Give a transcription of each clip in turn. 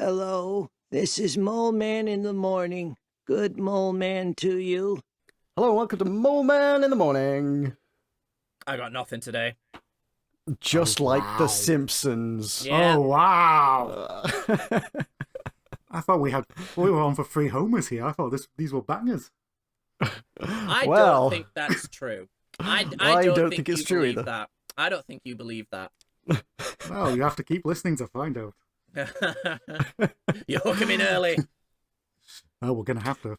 Hello, this is Mole Man in the morning. Good Mole Man to you. Hello, and welcome to Mole Man in the Morning. I got nothing today. Just like wow. The Simpsons. Yeah. Oh, wow. I thought we were on for free homers here. I thought these were bangers. I Well, don't think that's true. I don't think it's you true believe either. that. I don't think you believe that. Well, you have to keep listening to find out. You hook him in early. Oh, we're going to have to.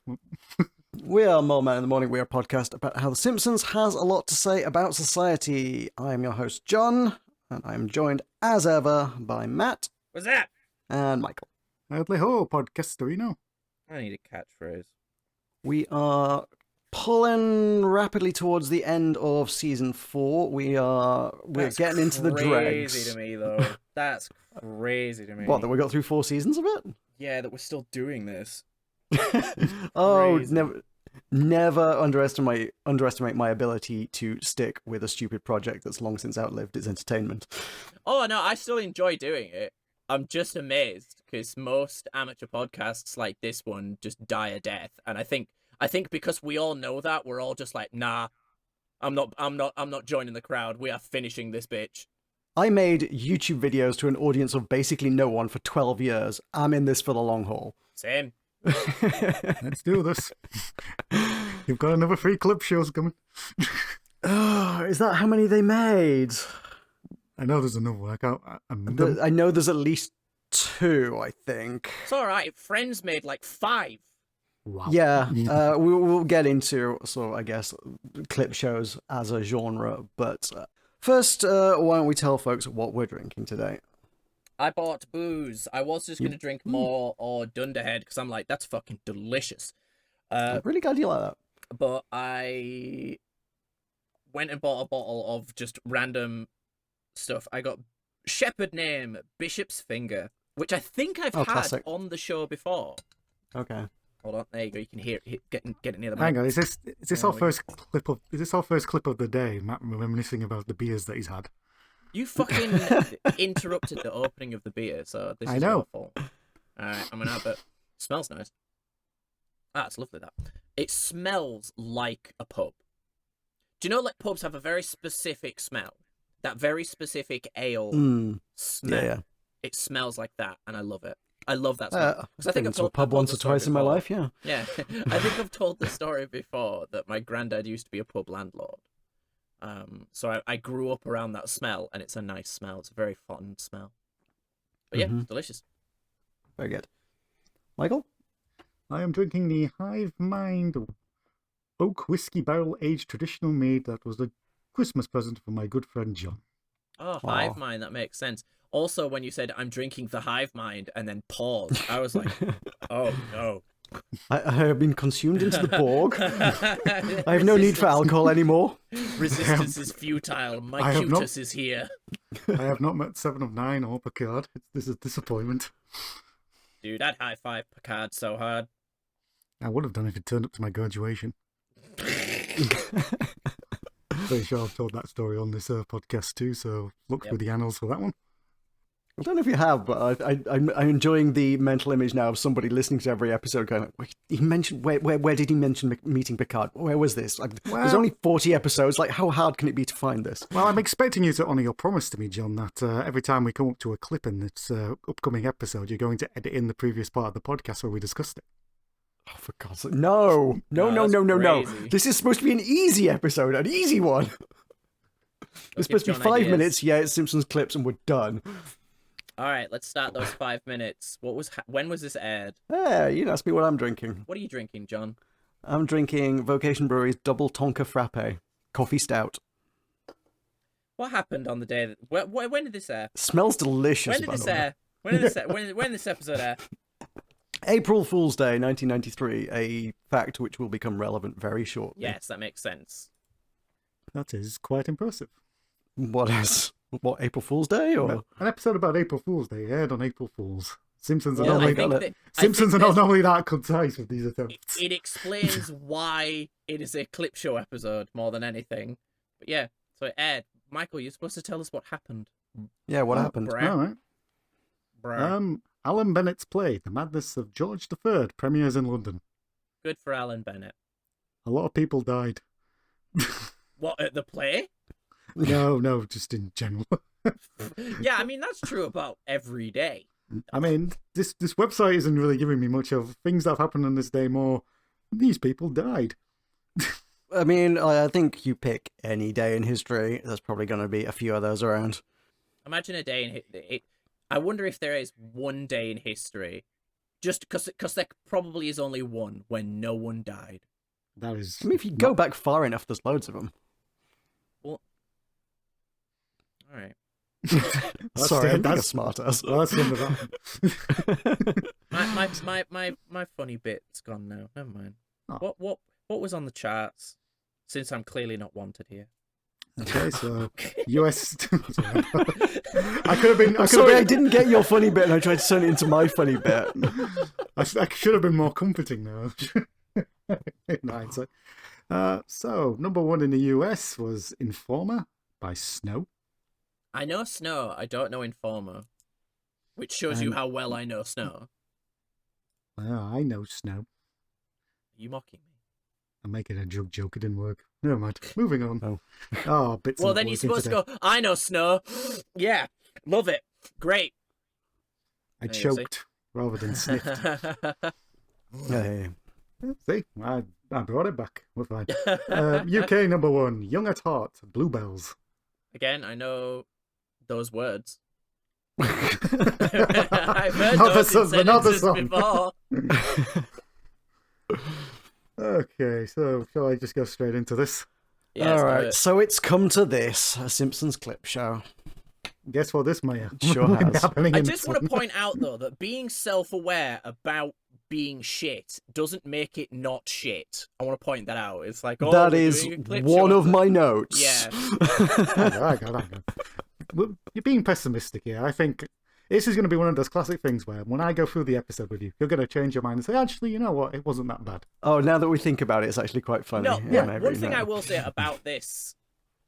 We are Mole Man in the Morning. We are a podcast about how The Simpsons has a lot to say about society. I am your host, John, and I am joined, as ever, by Matt What's that? and Michael. Howdy ho, podcasterino. I need a catchphrase. We are pulling rapidly towards the end of season 4. We're getting into the dregs. Crazy to me, though. That's crazy to me. What, that we got through 4 seasons of it? Yeah, that we're still doing this. Oh, Crazy. never underestimate my ability to stick with a stupid project that's long since outlived its entertainment. Oh, no, I still enjoy doing it. I'm just amazed because most amateur podcasts like this one just die a death, and I think because we all know that, we're all just like, nah, I'm not joining the crowd. We are finishing this bitch. I made YouTube videos to an audience of basically no one for 12 years. I'm in this for the long haul. Same. Let's do this. You've got another 3 clip shows coming. Oh, is that how many they made? I know there's another one. I know there's at least 2, I think. It's all right. Friends made like 5. Wow. Yeah, we'll get into sort of, I guess, clip shows as a genre, but first, why don't we tell folks what we're drinking today? I bought booze. I was just gonna drink more or Dunderhead because I'm like, that's fucking delicious. I'm really glad you like that. But I went and bought a bottle of just random stuff. I got Shepherd Name Bishop's Finger, which I think I've had classic. on the show before. Okay. Hold on, there you go. You can hear it get it near the mic. Hang on, is this There our we go. first clip of the day? Matt reminiscing about the beers that he's had. You fucking interrupted the opening of the beer, so this I is know. your fault. Alright, I'm gonna have it. Smells nice. Ah, it's lovely, that. It smells like a pub. Do you know, like, pubs have a very specific smell? That very specific ale smell. Yeah. It smells like that, and I love it. I love that smell. I've been to a pub once or twice in my life, yeah. Yeah, I think I've told the story before that my granddad used to be a pub landlord. So I grew up around that smell, and it's a nice smell. It's a very fond smell. But yeah, it's delicious. Very good. Michael? I am drinking the Hive Mind Oak Whiskey Barrel Aged Traditional Made. That was a Christmas present from my good friend John. Oh, Wow. Hive Mind, that makes sense. Also, when you said, I'm drinking the Hive Mind, and then pause, I was like, oh, no. I have been consumed into the Borg. I have no need for alcohol anymore. Resistance is futile. My I have not- cutis is here. I have not met 7 of 9 or Picard. This is a disappointment. Dude, I'd high-five Picard so hard. I would have done if it turned up to my graduation. Pretty sure I've told that story on this podcast too, so look through the annals for that one. I don't know if you have, but I'm enjoying the mental image now of somebody listening to every episode going, he mentioned, where did he mention meeting Picard? Where was this? Like, there's only 40 episodes. Like, how hard can it be to find this? Well, I'm expecting you to honour your promise to me, John, that every time we come up to a clip in this upcoming episode, you're going to edit in the previous part of the podcast where we discussed it. Oh, for God's sake. No. Crazy. This is supposed to be an easy episode, an easy one. It's supposed to be John 5 ideas. minutes. Yeah, it's Simpsons clips and we're done. All right, let's start those 5 minutes. When was this aired? Yeah, you asked me what I'm drinking. What are you drinking, John? I'm drinking Vocation Brewery's Double Tonka Frappe, coffee stout. What happened on the day that... When did this air? Smells delicious. When did by this the way. air? When did this air? When this episode air? April Fool's Day, 1993, a fact which will become relevant very shortly. Yes, that makes sense. That is quite impressive. What is? What, April Fool's Day? Or An episode about April Fool's Day aired on April Fools. Simpsons are Yeah, normally I think that- Simpsons I are think not that normally that concise with these attempts. it explains why it is a clip show episode more than anything. But yeah, so it aired. Michael, you're supposed to tell us what happened. yeah, what happened? Brad. All right. Bruh. Alan Bennett's play, The Madness of George III, premieres in London. Good for Alan Bennett. A lot of people died. What, at the play? No, just in general. Yeah, I mean, that's true about every day. I mean, this website isn't really giving me much of things that have happened on this day, more these people died. I mean, I think you pick any day in history, there's probably going to be a few of those around. Imagine a day in I wonder if there is one day in history, just because there probably is only one when no one died. That is. I mean, if you go back far enough, there's loads of them. Well, all right. Sorry, I'm being a smartass. Well, that's the end of that. My funny bit's gone now. Never mind. Oh. What was on the charts? Since I'm clearly not wanted here. Okay, so US. I could have been. I didn't get your funny bit, and I tried to turn it into my funny bit. I should have been more comforting now. In hindsight. So number one in the US was Informer by Snow. I know Snow. I don't know Informer, which shows you how well I know Snow. Well, I know Snow. Are you mocking me? I'm making a joke. It didn't work. Never mind. Moving on. Oh, bits. Well, then you're supposed to go, I know Snow. Yeah, love it. Great. I choked rather than sniffed. Hey. See, I brought it back. We're fine. UK number one, Young at Heart, Bluebells. Again, I know those words. I've heard those in sentences before. Okay, so shall I just go straight into this? Yeah, all right, so it's come to this, a Simpsons clip show. Guess what this may sure has. I just want to point out, though, that being self-aware about being shit doesn't make it not shit. I want to point that out. It's like, oh, that is one of my notes. Yeah. I got. Well, you're being pessimistic here. I think this is going to be one of those classic things where when I go through the episode with you, you're going to change your mind and say, actually, you know what? It wasn't that bad. Oh, now that we think about it, it's actually quite funny. No, yeah, one thing I will say about this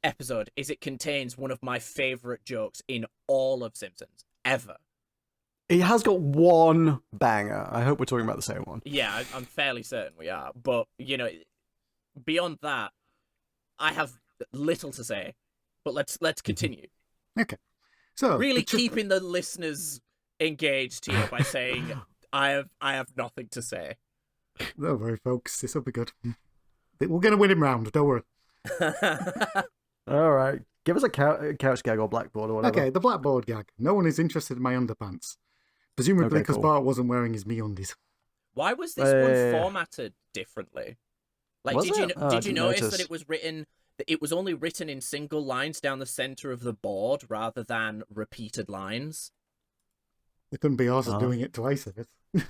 episode is it contains one of my favourite jokes in all of Simpsons, ever. It has got one banger. I hope we're talking about the same one. Yeah, I'm fairly certain we are. But, you know, beyond that, I have little to say. But let's continue. Okay. So really keeping the listeners engaged here by saying I have nothing to say. Don't worry, folks. This will be good. We're going to win him round. Don't worry. All right. Give us a couch gag or blackboard or whatever. Okay, the blackboard gag. No one is interested in my underpants. Presumably because Bart wasn't wearing his MeUndies. Why was this one formatted differently? Like, did you notice that it was written? It was only written in single lines down the center of the board rather than repeated lines. They couldn't be arsed of doing it twice, I guess.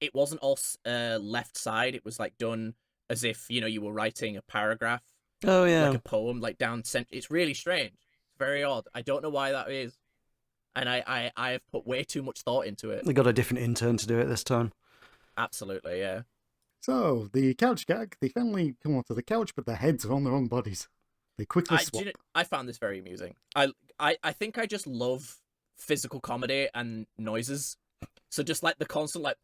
It wasn't all left side. It was like done as if, you know, you were writing a paragraph. Oh, yeah. Like a poem, like down center. It's really strange. It's very odd. I don't know why that is. And I have put way too much thought into it. They got a different intern to do it this time. Absolutely, yeah. So, the couch gag, they finally come onto the couch, but their heads are on their own bodies. They quickly swap. I found this very amusing. I think I just love physical comedy and noises. So just like the constant, like,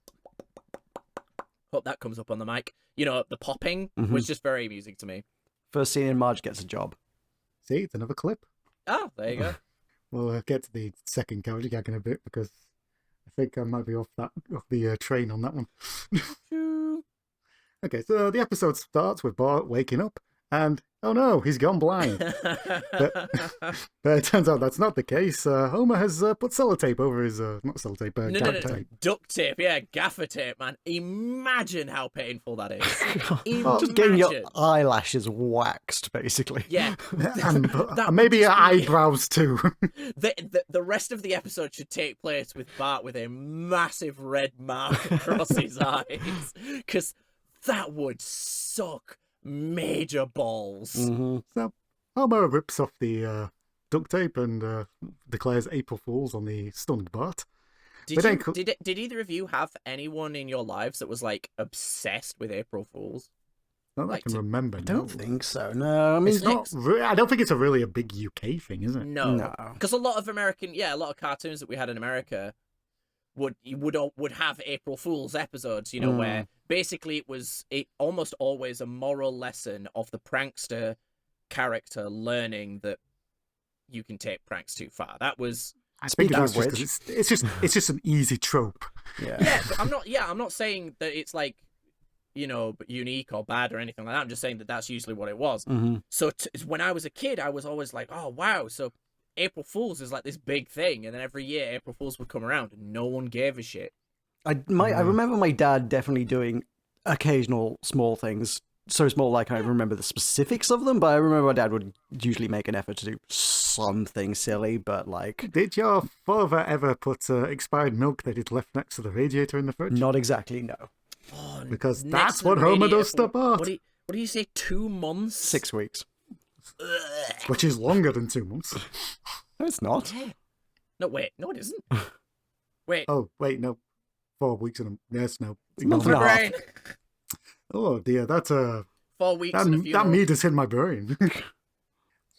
hope that comes up on the mic. You know, the popping was just very amusing to me. First scene in Marge gets a job. See, it's another clip. Oh, there you go. We'll get to the second couch gag in a bit because I think I might be off the train on that one. Okay, so the episode starts with Bart waking up and, oh no, he's gone blind. but it turns out that's not the case. Homer has put sellotape over his, not sellotape, gaffer tape. Duct tape, yeah, gaffer tape, man. Imagine how painful that is. Just getting your eyelashes waxed, basically. Yeah. And maybe your eyebrows too. The rest of the episode should take place with Bart with a massive red mark across his eyes. Because that would suck major balls. So Homer rips off the duct tape and declares April Fools on the stunned Bart. Did either of you have anyone in your lives that was like obsessed with April Fools? Not that I can remember. I don't think so. No, I mean, it's not. I don't think it's a really a big UK thing, is it? No, because a lot of cartoons that we had in America would have April Fool's episodes, you know, where basically it almost always a moral lesson of the prankster character learning that you can take pranks too far. That was. I think that's just 'cause it's just an easy trope. Yeah, but I'm not saying that it's like, you know, unique or bad or anything like that. I'm just saying that that's usually what it was. So when I was a kid, I was always like, oh wow, so April Fool's is like this big thing, and then every year April Fool's would come around and no one gave a shit. I remember my dad definitely doing occasional small things. So small, I can't remember the specifics of them, but I remember my dad would usually make an effort to do something silly, but like... Did your father ever put expired milk that he'd left next to the radiator in the fridge? Not exactly, no. Oh, because that's what Homer does to Bart. What do you say, 2 months? 6 weeks. Which is longer than 2 months. No, it's not. No, wait. No, it isn't. Wait. Oh, wait, no. 4 weeks and a... Yes, no. Month and a half. Oh, dear, that's 4 weeks and a few that months. meat is in my brain.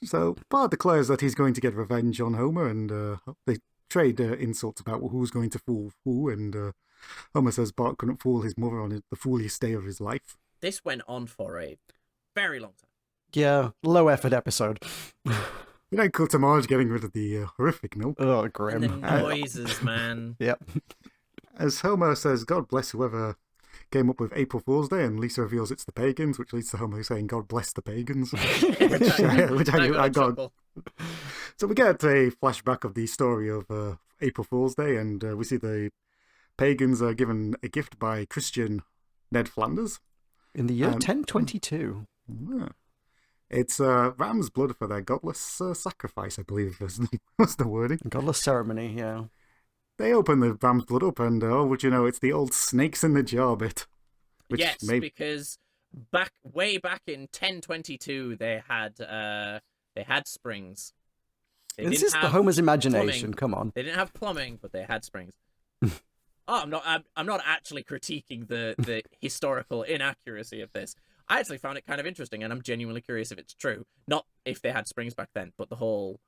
So, Bart declares that he's going to get revenge on Homer, and they trade insults about who's going to fool who, and Homer says Bart couldn't fool his mother on the fooliest day of his life. This went on for a very long time. Yeah, low effort episode. We then cut to Marge getting rid of the horrific milk. Oh, grim. And the noises, man. Yep. As Homer says, God bless whoever came up with April Fool's Day, and Lisa reveals it's the pagans, which leads to Homer saying, God bless the pagans. which I got. So we get a flashback of the story of April Fool's Day, and we see the pagans are given a gift by Christian Ned Flanders. In the year 1022. Yeah. It's ram's blood for their godless sacrifice, I believe was the wording. Godless ceremony, yeah. They open the ram's blood up, and would you know, it's the old snakes in the jar bit. Which yes, because way back in 1022, they had springs. This is the Homer's imagination. Plumbing. Come on. They didn't have plumbing, but they had springs. I'm not actually critiquing the historical inaccuracy of this. I actually found it kind of interesting, and I'm genuinely curious if it's true. Not if they had springs back then, but the whole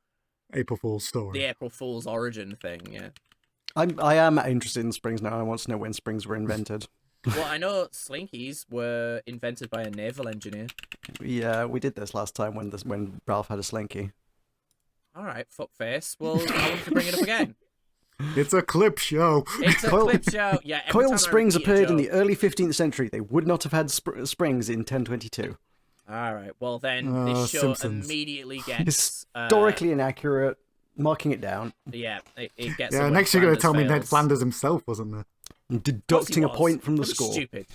April Fool's story. The April Fool's origin thing, yeah. I am interested in springs now. I want to know when springs were invented. Well, I know slinkies were invented by a naval engineer. Yeah, we did this last time when Ralph had a slinky. All right, fuckface. Well, I want to bring it up again. It's a clip show. It's a clip show. Yeah. Coil springs appeared in the early 15th century. They would not have had springs in 1022. All right. Well, then this show Simpsons. Immediately gets historically inaccurate. Marking it down. Yeah, it gets. Yeah, next you're going to tell me Ned Flanders himself wasn't there. Deducting a point from the That was score. Stupid.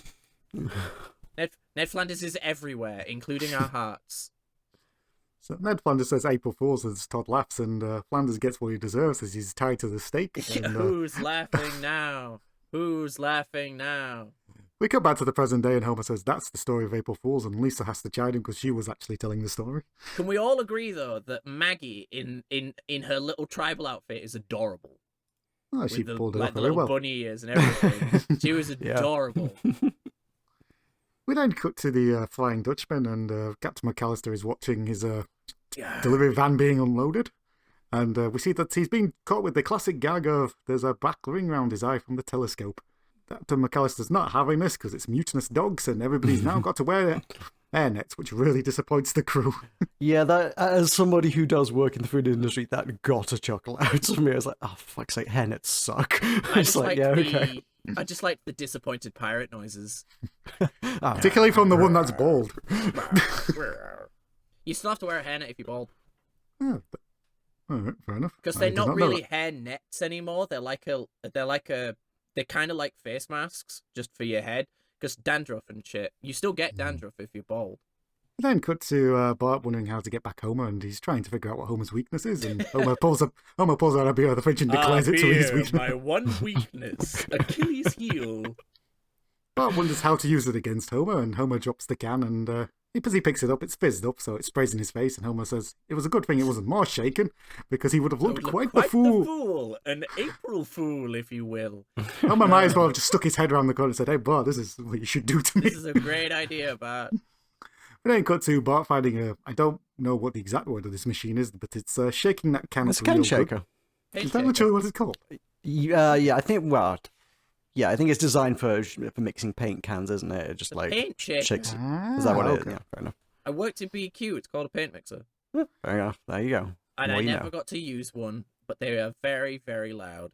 Ned Flanders is everywhere, including our hearts. So Ned Flanders says April Fool's as Todd laughs, and Flanders gets what he deserves as he's tied to the stake. And, Who's laughing now? Who's laughing now? We come back to the present day, and Homer says that's the story of April Fool's, and Lisa has to chide him because she was actually telling the story. Can we all agree though that Maggie in her little tribal outfit is adorable? Oh, she With pulled it the off very little well. bunny ears and everything. She was adorable. We then cut to the Flying Dutchman, and Captain McAllister is watching his delivery van being unloaded. And we see that he's been caught with the classic gag of there's a black ring round his eye from the telescope. Captain McAllister's not having this because it's mutinous dogs, and everybody's now got to wear hairnets, which really disappoints the crew. Yeah, that as somebody who does work in the food industry, that got a chuckle out of me. I was like, oh, fuck's sake, hairnets suck. I just like, yeah, okay. I just like the disappointed pirate noises. Particularly from the one that's bald. You still have to wear a hairnet if you're bald. Yeah, all right, fair enough. Because I they're did not not know really that. hair nets anymore. They're kind of like face masks just for your head. Because dandruff and shit, you still get dandruff if you're bald. Then cut to Bart wondering how to get back Homer, and he's trying to figure out what Homer's weakness is. And Homer pulls out a beer out of the fridge and declares it to be his weakness. My one weakness, Achilles' heel. Bart wonders how to use it against Homer, and Homer drops the can, and as he picks it up, it's fizzed up, so it sprays in his face, and Homer says it was a good thing it wasn't more shaken, because he would have looked quite the fool. An April Fool, if you will. Homer might as well have just stuck his head around the corner and said, hey, Bart, this is what you should do to me. This is a great idea, Bart. We then cut to Bart finding I don't know what the exact word of this machine is, but it's shaking that can. It's a can shaker. Is that literally what it's called? Yeah, I think. Well, yeah, I think it's designed for mixing paint cans, isn't it? It just The like paint chip. shakes. Is that what it is? Okay. Yeah, fair enough. I worked in BQ. It's called a paint mixer. Fair enough. There you go. And More I you never know. got to use one, but they are very, very loud.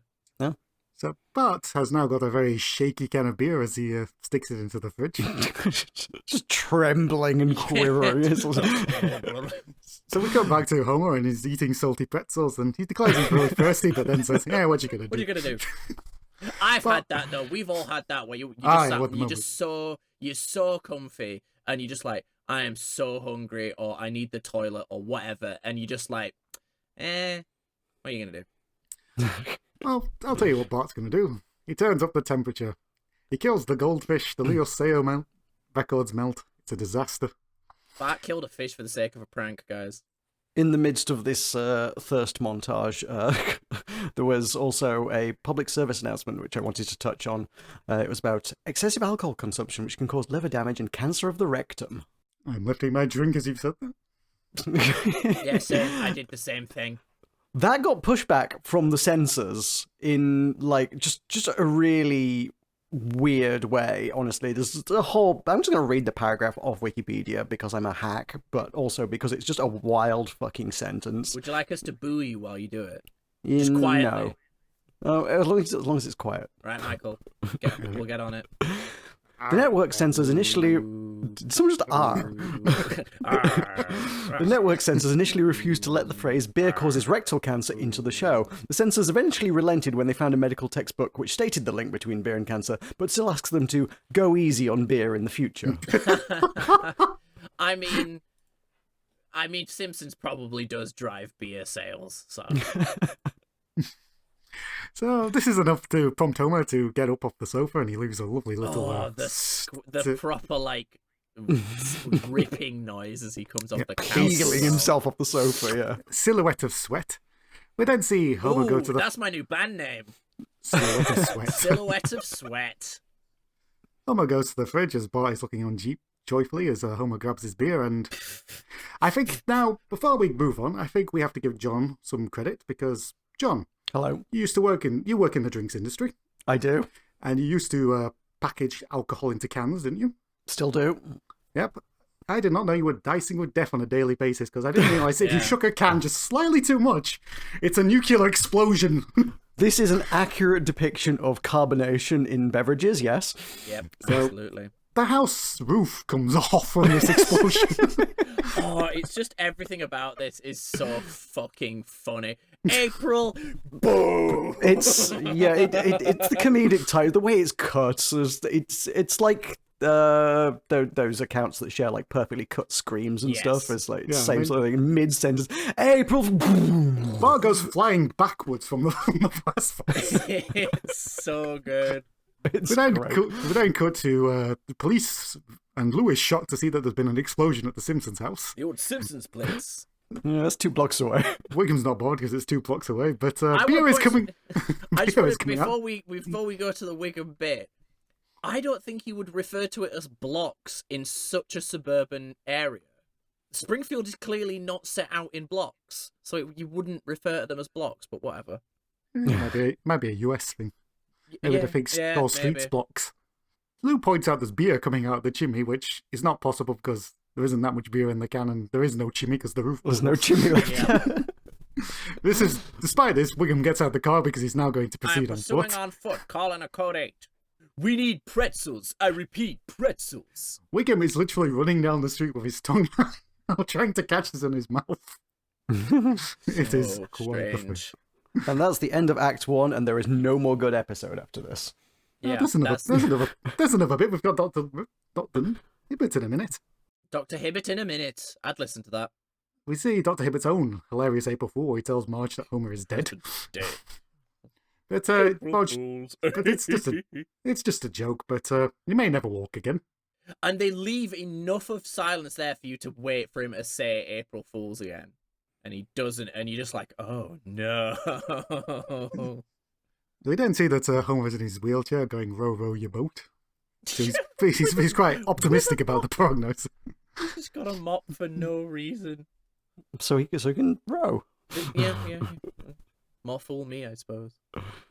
So Bart has now got a very shaky can of beer as he sticks it into the fridge. Just trembling and quivering. So we come back to Homer and he's eating salty pretzels and he declares he's really thirsty, but then says, "Yeah, what you gonna do?" What are you gonna do? I've had that though. We've all had that where you just yeah, sat, with the you're moment. just you're so comfy and you're just like, I am so hungry or I need the toilet or whatever, and you just like, what are you gonna do? Well, I'll tell you what Bart's going to do. He turns up the temperature. He kills the goldfish. The Leo Sayo records melt. It's a disaster. Bart killed a fish for the sake of a prank, guys. In the midst of this thirst montage, there was also a public service announcement which I wanted to touch on. It was about excessive alcohol consumption, which can cause liver damage and cancer of the rectum. I'm lifting my drink as you've said that. Yeah, same. I did the same thing. That got pushback from the censors in like just a really weird way. Honestly, there's a whole. I'm just gonna read the paragraph off Wikipedia because I'm a hack, but also because it's just a wild fucking sentence. Would you like us to boo you while you do it? Just quietly. No. Oh, as long as it's quiet. Right, Michael. We'll get on it. The network censors initially. Did someone just R? The network censors initially refused to let the phrase "beer causes rectal cancer" into the show. The censors eventually relented when they found a medical textbook which stated the link between beer and cancer, but still asks them to go easy on beer in the future. I mean, Simpsons probably does drive beer sales, so. So this is enough to prompt Homer to get up off the sofa, and he leaves a lovely little. The proper like ripping noise as he comes off the couch. Healing himself off the sofa, yeah. Silhouette of sweat. We then see Homer go to the That's my new band name. Silhouette of sweat. Silhouette of Sweat. Homer goes to the fridge as Bart is looking on joyfully as Homer grabs his beer, and I think now, before we move on, I think we have to give John some credit because, John, Hello. you work in the drinks industry, I do. and you used to package alcohol into cans, didn't you? Still do. Yep. I did not know you were dicing with death on a daily basis because I didn't realize if you Yeah. shook a can just slightly too much, it's a nuclear explosion. This is an accurate depiction of carbonation in beverages, yes. Yep, So- absolutely. The house roof comes off from this explosion. Oh, it's just everything about this is so fucking funny. April, boom. It's it's the comedic type. The way it's cut is it's like those accounts that share like perfectly cut screams and Yes. stuff. It's like Yeah, same I mean- sort of thing mid sentence. April. Bart goes flying backwards from the fast force. It's so good. It's We then great. cut to the police and Lou is shocked to see that there's been an explosion at the Simpsons house. The old Simpsons place. Yeah, that's 2 blocks away. Wickhams not bored because it's 2 blocks away, but I beer would is put- coming. I just beer want is to, coming out. before we go to the Wigan bit, I don't think he would refer to it as blocks in such a suburban area. Springfield is clearly not set out in blocks, so you wouldn't refer to them as blocks. But whatever. Might be a US thing. Maybe Yeah, they think yeah, all streets maybe. blocks. Lou points out there's beer coming out of the chimney, which is not possible because there isn't that much beer in the can, and there is no chimney because the roof. There's no chimney left. Yeah. Despite this, Wiggum gets out of the car because he's now going to I'm proceed on pursuing foot. on foot, calling a code 8. We need pretzels. I repeat, pretzels. Wiggum is literally running down the street with his tongue out, trying to catch this in his mouth. It is Oh, quite the thing. strange. And that's the end of Act 1, and there is no more good episode after this. Yeah, there's another bit. We've got Dr. Hibbert in a minute. Dr. Hibbert in a minute. I'd listen to that. We see Dr. Hibbert's own hilarious April Fool where he tells Marge that Homer is dead. Dead. But Marge, but it's just a joke, but you may never walk again. And they leave enough of silence there for you to wait for him to say April Fools again. And he doesn't, and you're just like, oh no. We then see that Homer's in his wheelchair going row, row your boat. So he's quite optimistic about the prognosis. He's just got a mop for no reason. So he can row. Yeah. More fool me, I suppose.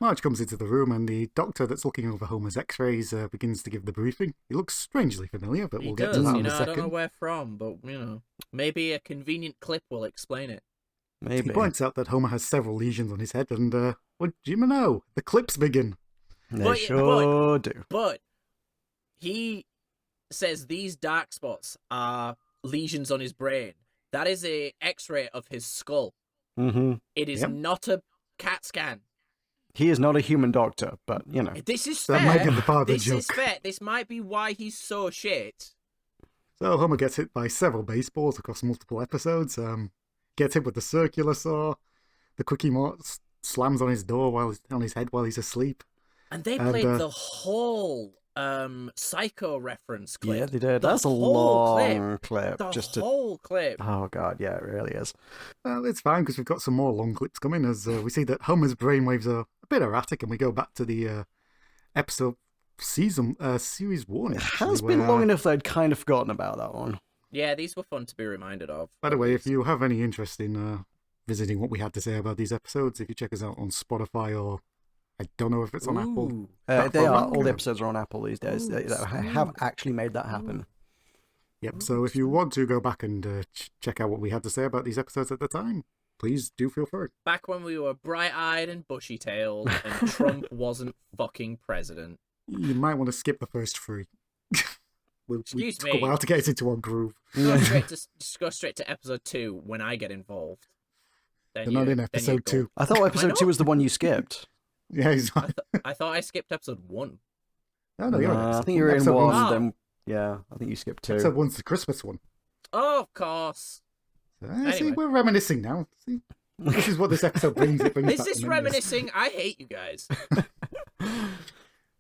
Marge comes into the room and the doctor that's looking over Homer's x-rays begins to give the briefing. He looks strangely familiar, but He we'll get does, to that you in a know, I don't know second. where from, but, you know, maybe a convenient clip will explain it. Maybe. He points out that Homer has several lesions on his head, and what do you know? The clips begin. They sure do. But he says these dark spots are lesions on his brain. That is a X-ray of his skull. Mm-hmm. It is not a CAT scan. He is not a human doctor, but, you know. This is That fair. might be the part of the This joke. is fair. This might be why he's so shit. So Homer gets hit by several baseballs across multiple episodes. Gets hit with the circular saw. The quickie mart slams on his door on his head while he's asleep. And they played the whole Psycho reference clip. Yeah, they did. The That's a whole long clip. The whole clip. Oh, God, yeah, it really is. Well, it's fine because we've got some more long clips coming as we see that Homer's brainwaves are a bit erratic, and we go back to the episode series 1. It has been long enough that I'd kind of forgotten about that one. Yeah, these were fun to be reminded of. By the way, if you have any interest in visiting what we had to say about these episodes, if you check us out on Spotify or I don't know if it's on Apple. They are. All the episodes are on Apple these days. They have actually made that happen. Yep, so if you want to go back and check out what we had to say about these episodes at the time, please do feel free. Back when we were bright-eyed and bushy-tailed and Trump wasn't fucking president. You might want to skip the first 3. Excuse took me. a while to get into our groove. Just go straight to episode 2 when I get involved. They're not in episode 2. I thought episode 2 was the one you skipped. Yeah, he's not. I thought I skipped episode 1. No, you're in I think you were in episode 1. Then, yeah, I think you skipped 2. Episode 1's the Christmas one. Oh, of course. See, Anyway. we're reminiscing now. See, this is what this episode brings. It brings Is back this the memories. reminiscing? I hate you guys.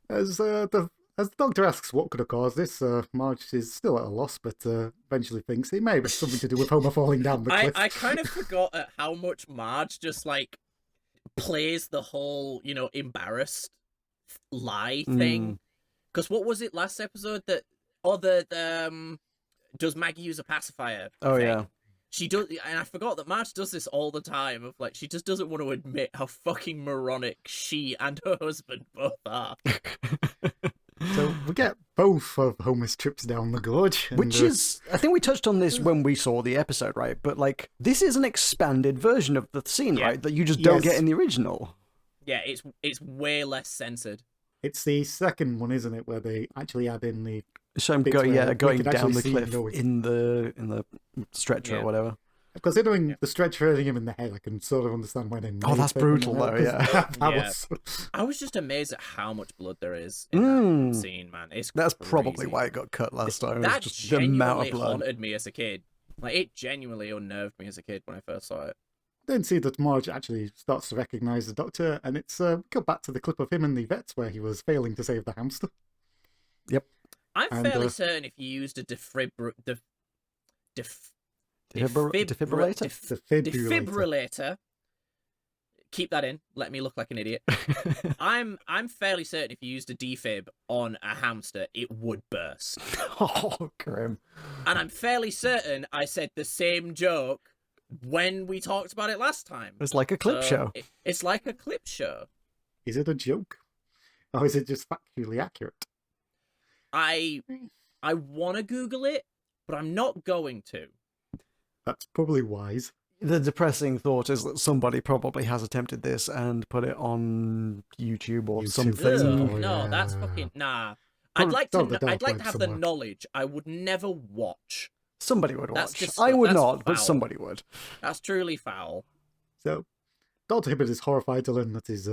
As the doctor asks what could have caused this, Marge is still at a loss, but eventually thinks it may be something to do with Homer falling down the cliff. I kind of forgot at how much Marge just, like, plays the whole, you know, embarrassed lie thing. Because what was it last episode that... Or does Maggie use a pacifier? Oh, thing? yeah. She does, and I forgot that Marge does this all the time. Of like, she just doesn't want to admit how fucking moronic she and her husband both are. So we get both of Homer's trips down the gorge. And, Which is, I think we touched on this when we saw the episode, right? But, like, this is an expanded version of the scene, Yeah. right? That you just don't Yes. get in the original. Yeah, it's way less censored. it's the second one, isn't it, where they actually add in the... So I'm Bits where we going could down actually the see him cliff going. in the stretcher Yeah. or whatever. Considering the stretcher hitting him in the head, I can sort of understand why they made that's it in the brutal, head, though, 'cause yeah. that Yeah. was... I was just amazed at how much blood there is in that scene, man. It's That's probably crazy. why it got cut last time. It was That just the amount genuinely of blood. haunted me as a kid. Like, it genuinely unnerved me as a kid when I first saw it. Then see that Marge actually starts to recognise the doctor, and it's cut back to the clip of him in the vets where he was failing to save the hamster. Yep. I'm And, fairly certain if you used a defibrillator, Defibrillator? keep that in. Let me look like an idiot. I'm fairly certain if you used a defib on a hamster, it would burst. Oh, grim. And I'm fairly certain I said the same joke when we talked about it last time. It's like a clip show. It's like a clip show. Is it a joke? Or is it just factually accurate? I want to Google it, but I'm not going to. That's probably wise. The depressing thought is that somebody probably has attempted this and put it on YouTube or YouTube. something. Ugh, Oh, no, that's yeah. fucking nah. Probably I'd on the like dark to web have the somewhere. knowledge. I would never watch. Somebody would That's watch. just- I would that's not, but foul. somebody would. That's truly foul. So, Dr. Hibbert is horrified to learn that his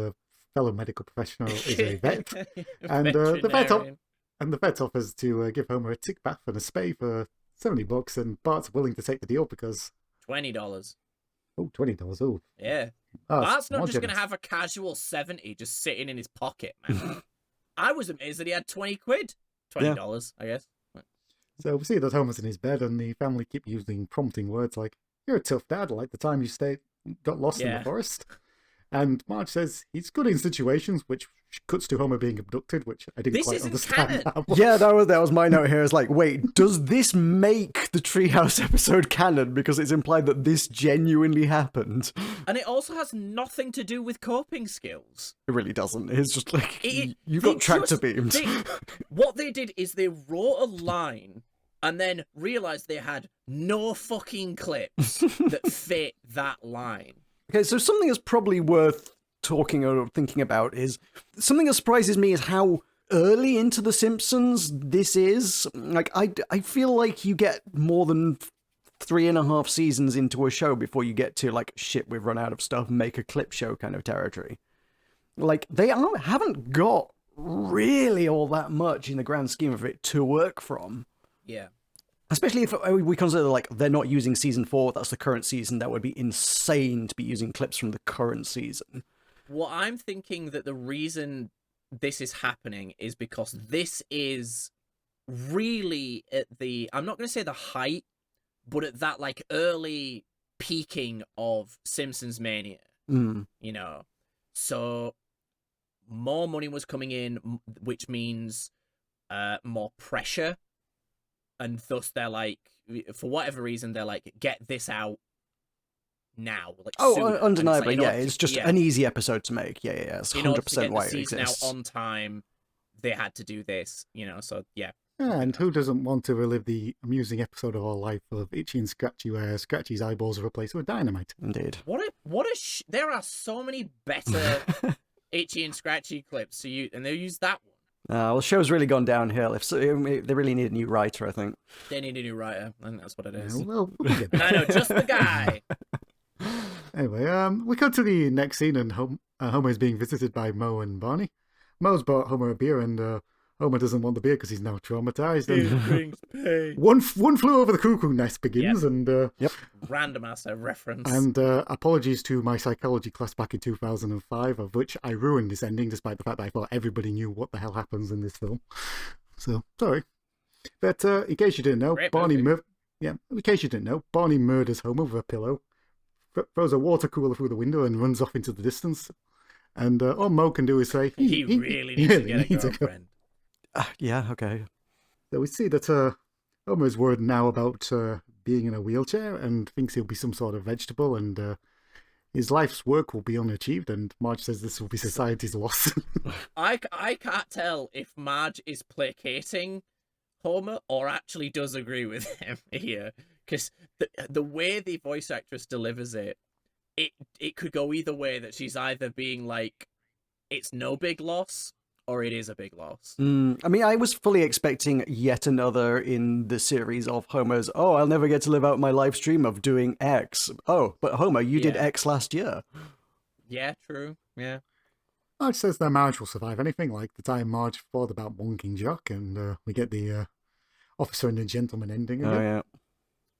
fellow medical professional is a vet. And, the vet op- Veterinarian. And the vet offers to give Homer a tick bath and a spay for $70, and Bart's willing to take the deal because... $20. Oh, $20. Oh, Yeah. that's Bart's not more just going to generous. have a casual 70 just sitting in his pocket, man. I was amazed that he had 20 quid. $20, I guess. So we see that Homer's in his bed, and the family keep using prompting words like, "You're a tough dad," like the time you got lost in Yeah. the forest. And Marge says he's good in situations, which cuts to Homer being abducted, which I didn't This quite isn't understand. canon. Yeah, that was my note here. It's like, wait, does this make the Treehouse episode canon? Because it's implied that this genuinely happened. And it also has nothing to do with coping skills. It really doesn't. It's just like, you They got tractor just- beams. What they did is they wrote a line and then realized they had no fucking clips that fit that line. Okay, so something that's probably worth talking or thinking about is something that surprises me is how early into The Simpsons this is. Like, I feel like you get more than 3.5 seasons into a show before you get to, like, shit, we've run out of stuff, make a clip show kind of territory. Like, they haven't got really all that much in the grand scheme of it to work from. Yeah. Especially if we consider, like, they're not using season 4, that's the current season. That would be insane to be using clips from the current season. What I'm thinking that the reason this is happening is because this is really at the, I'm not going to say the height, but at that, like, early peaking of Simpsons mania, you know? So more money was coming in, which means more pressure. And thus they're like, for whatever reason, they're like, get this out now. Like, sooner. Undeniably, And it's like, it's just an easy episode to make. Yeah, it's 100% in order to get why the it season exists. out on time, they had to do this, so yeah. And who doesn't want to relive the amusing episode of our life of Itchy and Scratchy, where Scratchy's eyeballs are replaced with dynamite? Indeed. There are so many better Itchy and Scratchy clips, and they use that one. Well, the show's really gone downhill. They really need a new writer, I think. They need a new writer. I think that's what it is. Yeah, well, we'll get there. I know, just the guy. Anyway, we go to the next scene, and Homer is being visited by Moe and Barney. Moe's bought Homer a beer, and Homer doesn't want the beer because he's now traumatized. And brings pain. one flew over the cuckoo nest begins, and Random ass reference. And apologies to my psychology class back in 2005, of which I ruined this ending, despite the fact that I thought everybody knew what the hell happens in this film. So sorry, but in case you didn't know, in case you didn't know, Barney murders Homer with a pillow, throws a water cooler through the window, and runs off into the distance. And all Moe can do is say, he really needs to get a girlfriend. Yeah, okay. So we see that Homer is worried now about being in a wheelchair and thinks he'll be some sort of vegetable, and his life's work will be unachieved, and Marge says this will be society's loss. I can't tell if Marge is placating Homer or actually does agree with him here, because the way the voice actress delivers it could go either way, that she's either being like, it's no big loss, or it is a big loss. I mean, I was fully expecting yet another in the series of Homer's, I'll never get to live out my live stream of doing X. Oh, but Homer, you did X last year. Yeah, true. Yeah. Marge says their marriage will survive anything, like the time Marge thought about bonking Jock, and we get the officer and the gentleman ending again. Oh, yeah.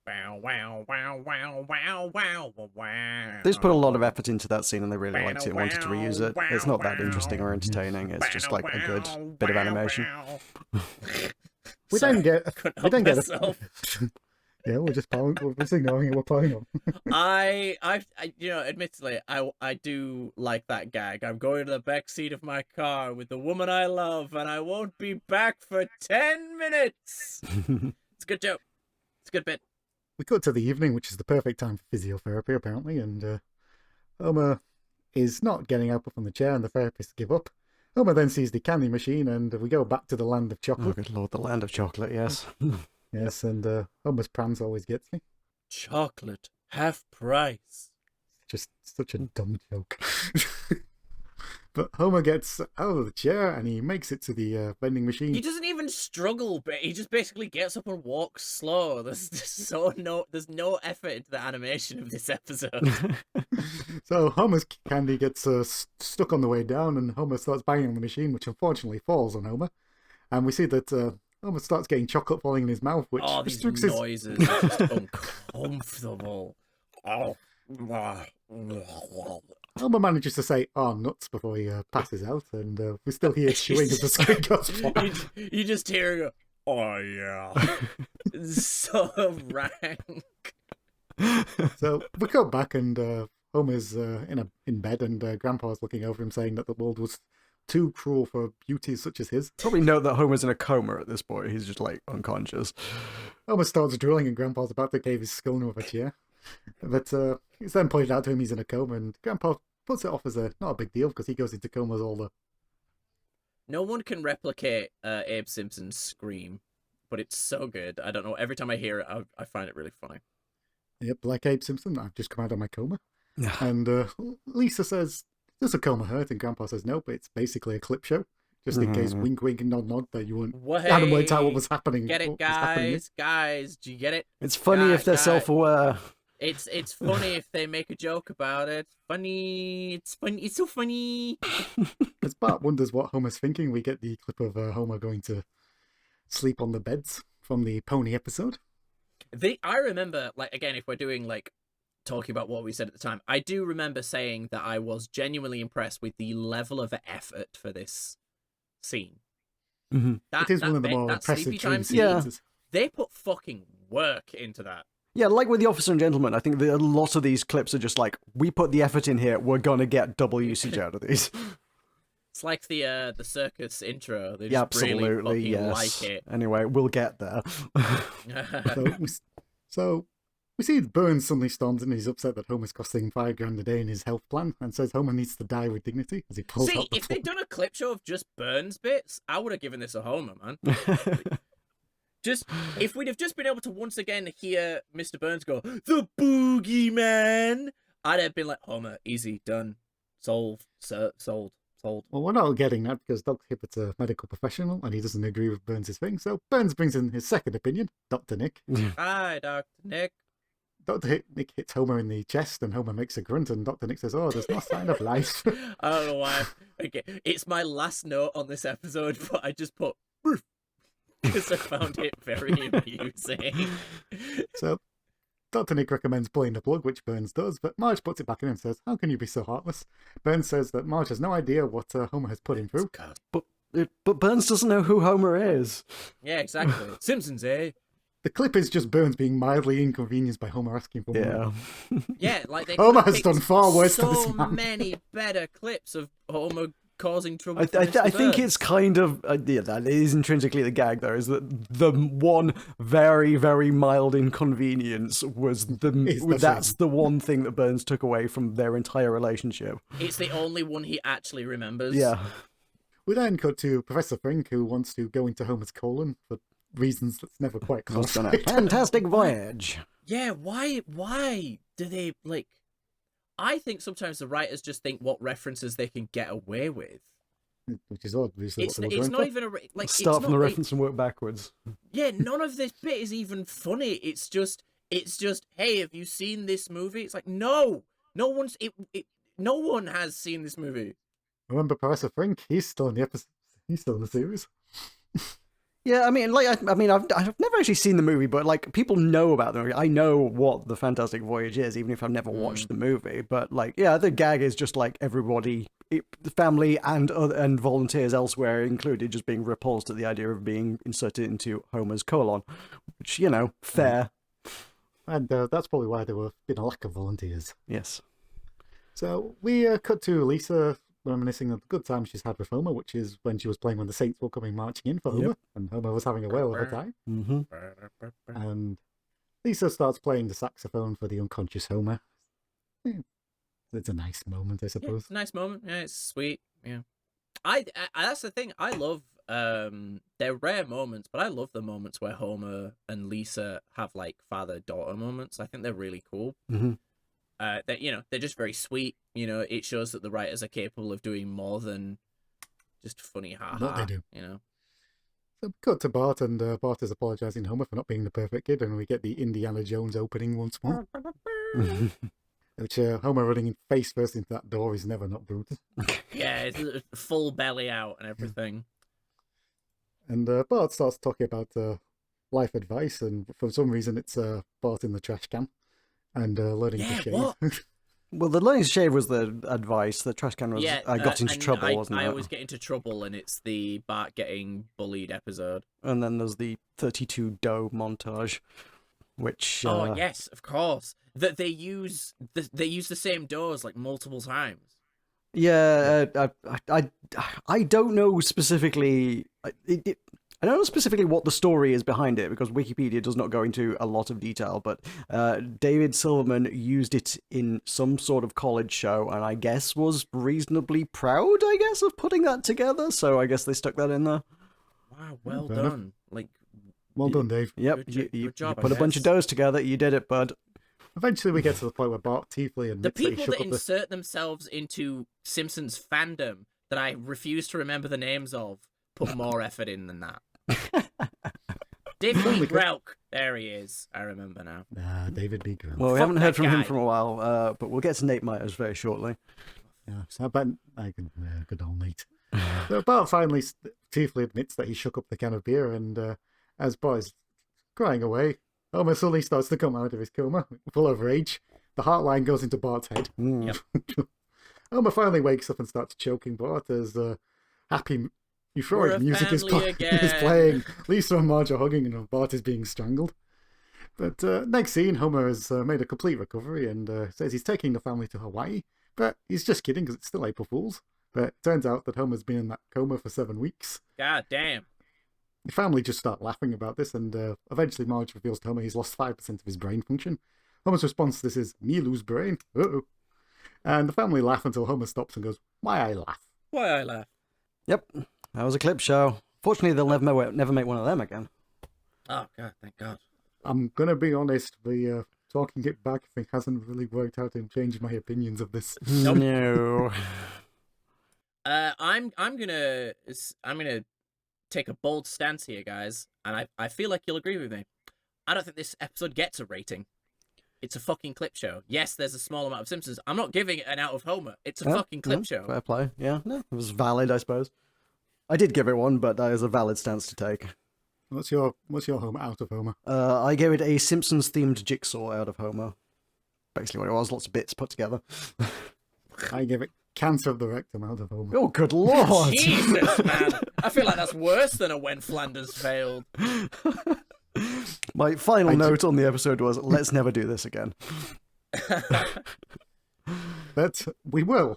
Wow, wow, wow, wow, wow, wow, wow. They just put a lot of effort into that scene and they really liked it and wanted to reuse it. It's not that interesting or entertaining. It's just like a good bit of animation. We don't get myself. Yeah, we're just ignoring it. We're playing them. I admittedly, I do like that gag. I'm going to the back seat of my car with the woman I love, and I won't be back for 10 minutes. It's a good joke. It's a good bit. We cut to the evening, which is the perfect time for physiotherapy, apparently, and Homer is not getting up from the chair, and the therapist give up. Homer then sees the candy machine, and we go back to the land of chocolate. Oh, good lord, the land of chocolate, yes. Yes, and Homer's prance always gets me. Chocolate, half price. Just such a dumb joke. But Homer gets out of the chair and he makes it to the vending machine. He doesn't even struggle, but he just basically gets up and walks slow. There's there's no effort into the animation of this episode. So Homer's candy gets stuck on the way down, and Homer starts banging on the machine, which unfortunately falls on Homer. And we see that Homer starts getting chocolate falling in his mouth, which these restricts noises are just uncomfortable. Oh. Homer manages to say, nuts, before he passes out, and we still hear chewing as the screen goes by. You just hear him go, oh yeah. It's so rank. So we go back, and Homer's in bed, and Grandpa's looking over him, saying that the world was too cruel for beauties such as his. Probably note that Homer's in a coma at this point. He's just like unconscious. Homer starts drooling, and Grandpa's about to cave his skull in with a chair. But it's then pointed out to him he's in a coma, and Grandpa puts it off as not a big deal because he goes into comas all the... No one can replicate Abe Simpson's scream, but it's so good. I don't know. Every time I hear it, I find it really funny. Yep, like Abe Simpson, I've just come out of my coma. And Lisa says, does a coma hurt? And Grandpa says, no, but it's basically a clip show. Just in case, wink, wink, and nod, nod, that you hadn't worked out what was happening. Get it, guys? Guys, do you get it? It's funny if they're self-aware. It's funny if they make a joke about it. Funny. It's funny. It's so funny. As Bart wonders what Homer's thinking, we get the clip of Homer going to sleep on the beds from the pony episode. I remember, like, again, if we're doing, like, talking about what we said at the time, I do remember saying that I was genuinely impressed with the level of effort for this scene. Mm-hmm. It is one of the more impressive dream sequences. They put fucking work into that. Yeah, like with The Officer and Gentleman, I think a lot of these clips are just like, we put the effort in here, we're gonna get double usage out of these. It's like the circus intro. They just Yeah, absolutely, really yes. like it. Anyway, we'll get there. So we see Burns suddenly storms in and he's upset that Homer's costing $5,000 a day in his health plan and says Homer needs to die with dignity as he pulls out the if they'd done a clip show of just Burns bits, I would have given this a Homer, man. Just if we'd have just been able to once again hear Mr. Burns go, "The boogeyman," I'd have been like, Homer, easy, done, sold. Well, we're not getting that because Dr. Hippett's a medical professional and he doesn't agree with Burns' thing. So Burns brings in his second opinion, Dr. Nick. Hi, Dr. Nick. Dr. Nick hits Homer in the chest and Homer makes a grunt and Dr. Nick says, oh, there's no sign of life. I don't know why. Okay, it's my last note on this episode, but I just put because I found it very amusing. So Dr. Nick recommends pulling the plug, which Burns does, but Marge puts it back in and says, how can you be so heartless? Burns says that Marge has no idea what Homer has put him through. But Burns doesn't know who Homer is. Yeah, exactly. Simpsons, eh? The clip is just Burns being mildly inconvenienced by Homer asking for money. Yeah, like Homer has done far worse to this man. So many better clips of Homer causing trouble. I think it's kind of that is intrinsically the gag though, is that the one very, very mild inconvenience was that's the one thing that Burns took away from their entire relationship. It's the only one he actually remembers. Yeah. We then cut to Professor Frink, who wants to go into Homer's colon for reasons that's never quite clarified. Fantastic voyage. Yeah, why do they, like... I think sometimes the writers just think what references they can get away with. Which is odd. It's not even a... like. Start from the reference and work backwards. Yeah, none of this bit is even funny. It's just, hey, have you seen this movie? It's like, no one has seen this movie. Remember Professor Frink? He's still in the episode. He's still in the series. Yeah, I mean, I've never actually seen the movie, but like people know about the movie. I know what the Fantastic Voyage is, even if I've never watched the movie. But like, yeah, the gag is just like everybody, the family and volunteers elsewhere included, just being repulsed at the idea of being inserted into Homer's colon, which fair. And that's probably why there were been a lack of volunteers. Yes. So we cut to Lisa reminiscing of the good time she's had with Homer, which is when she was playing when the Saints were coming marching in for Homer, and Homer was having a whale of a time. Mm-hmm. And Lisa starts playing the saxophone for the unconscious Homer. It's a nice moment, I suppose. Yeah, nice moment. Yeah, it's sweet. Yeah, I that's the thing. I love they're rare moments, but I love the moments where Homer and Lisa have like father-daughter moments. I think they're really cool. Mm-hmm. They're just very sweet. It shows that the writers are capable of doing more than just funny ha-ha. What they do. So cut to Bart, and Bart is apologising to Homer for not being the perfect kid, and we get the Indiana Jones opening once more. Which Homer running face first into that door is never not brutal. Yeah, it's full belly out and everything. And Bart starts talking about life advice, and for some reason it's Bart in the trash can. And learning to shave. What? Well, the learning to shave was the advice. The trash can was got into trouble, wasn't it? I always get into trouble, and it's the Bart getting bullied episode. And then there's the 32 dough montage. which Oh yes, of course. That they use the same doors like multiple times. yeah, I don't know specifically. I don't know specifically what the story is behind it because Wikipedia does not go into a lot of detail. But David Silverman used it in some sort of college show, and I guess was reasonably proud, I guess, of putting that together. So I guess they stuck that in there. Wow, well fair enough. done. Like, Well done, Dave. Yep, Good you job, I put a bunch of guess. doors together. You did it, bud. Eventually, we get to the point where Bart Teefley the admits that he people shook that up the... insert themselves into Simpsons fandom that I refuse to remember the names of put more effort in than that. David Grelk. There he is. I remember now. David B. Grant. Well, we Fuck haven't heard that from him guy. for a while, but we'll get to Nate Myers very shortly. Yeah, so I bet I can... good old Nate. So Bart finally, Teefley admits that he shook up the can of beer, and as Bart is crying away, Homer slowly starts to come out of his coma, full of rage. The heart line goes into Bart's head. Mm. Yep. Homer finally wakes up and starts choking Bart as happy, We're a euphoric music is family again. playing. Lisa and Marge are hugging, and Bart is being strangled. But next scene, Homer has made a complete recovery and says he's taking the family to Hawaii. But he's just kidding because it's still April Fool's. But it turns out that Homer's been in that coma for 7 weeks. God damn. The family just start laughing about this, and eventually Marge reveals to Homer he's lost 5% of his brain function. Homer's response to this is, "Me lose brain? Uh-oh." And the family laugh until Homer stops and goes, "Why I laugh?" Why I laugh? Yep, that was a clip show. Fortunately, they'll never make one of them again. Oh God, thank God. I'm going to be honest, the talking it back thing hasn't really worked out in changing my opinions of this. No. I'm gonna take a bold stance here, guys, and I feel like you'll agree with me. I don't think this episode gets a rating. It's a fucking clip show. Yes, there's a small amount of Simpsons. I'm not giving it an out of Homer. It's a fucking clip show. Fair play. Yeah, no, it was valid, I suppose. I did give it one, but that is a valid stance to take. What's your Homer out of Homer? I gave it a Simpsons-themed jigsaw out of Homer. Basically what it was, lots of bits put together. I give it cancer of the rectum out of Homer. Oh, good lord! Jesus, man. I feel like that's worse than a When Flanders Failed. My final note on the episode was, let's never do this again. But we will.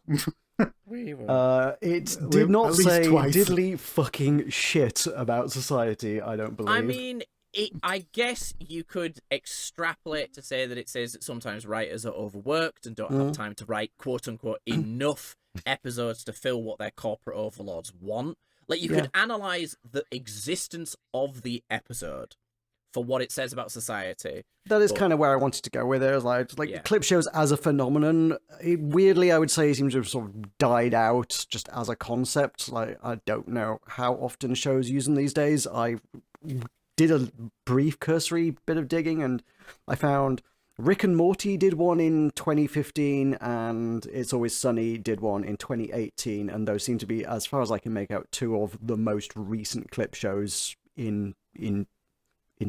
We were. It did not at least say twice. diddly fucking shit about society, I don't believe. I mean, I guess you could extrapolate to say that it says that sometimes writers are overworked and don't have time to write quote-unquote enough episodes to fill what their corporate overlords want. Like, you could analyze the existence of the episode for what it says about society. That is kind of where I wanted to go with it. Like Yeah. clip shows as a phenomenon, weirdly, I would say, seems to have sort of died out just as a concept. Like, I don't know how often shows use them these days. I did a brief cursory bit of digging, and I found Rick and Morty did one in 2015, and It's Always Sunny did one in 2018, and those seem to be, as far as I can make out, two of the most recent clip shows in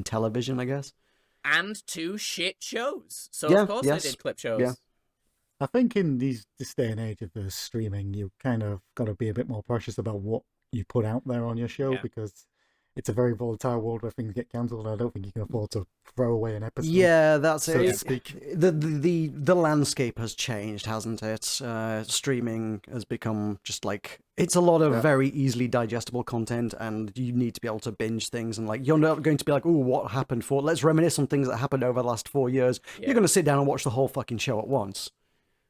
television, I guess. And two shit shows. So, Yeah, of course, yes. they did clip shows. Yeah. I think in this day and age of streaming, you kind of got to be a bit more precious about what you put out there on your show, Yeah. because it's a very volatile world where things get cancelled, and I don't think you can afford to throw away an episode. Yeah, that's so to it. speak. The landscape has changed, hasn't it? Streaming has become just like, it's a lot of very easily digestible content, and you need to be able to binge things, and like, you're not going to be like, oh, what happened for? Let's reminisce on things that happened over the last 4 years. Yeah. You're going to sit down and watch the whole fucking show at once.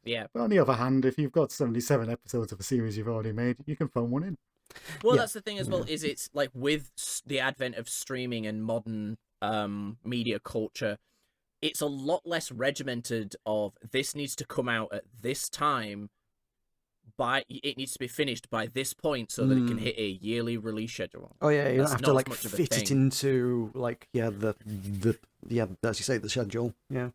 Yeah. But on the other hand, if you've got 77 episodes of a series you've already made, you can phone one in. Well, Yeah. that's the thing as well, is it's like with the advent of streaming and modern media culture, it's a lot less regimented of this needs to come out at this time, it needs to be finished by this point so that it can hit a yearly release schedule. Oh yeah, you don't That's have not to as like much of a fit it thing. into like as you say, the schedule. Yeah,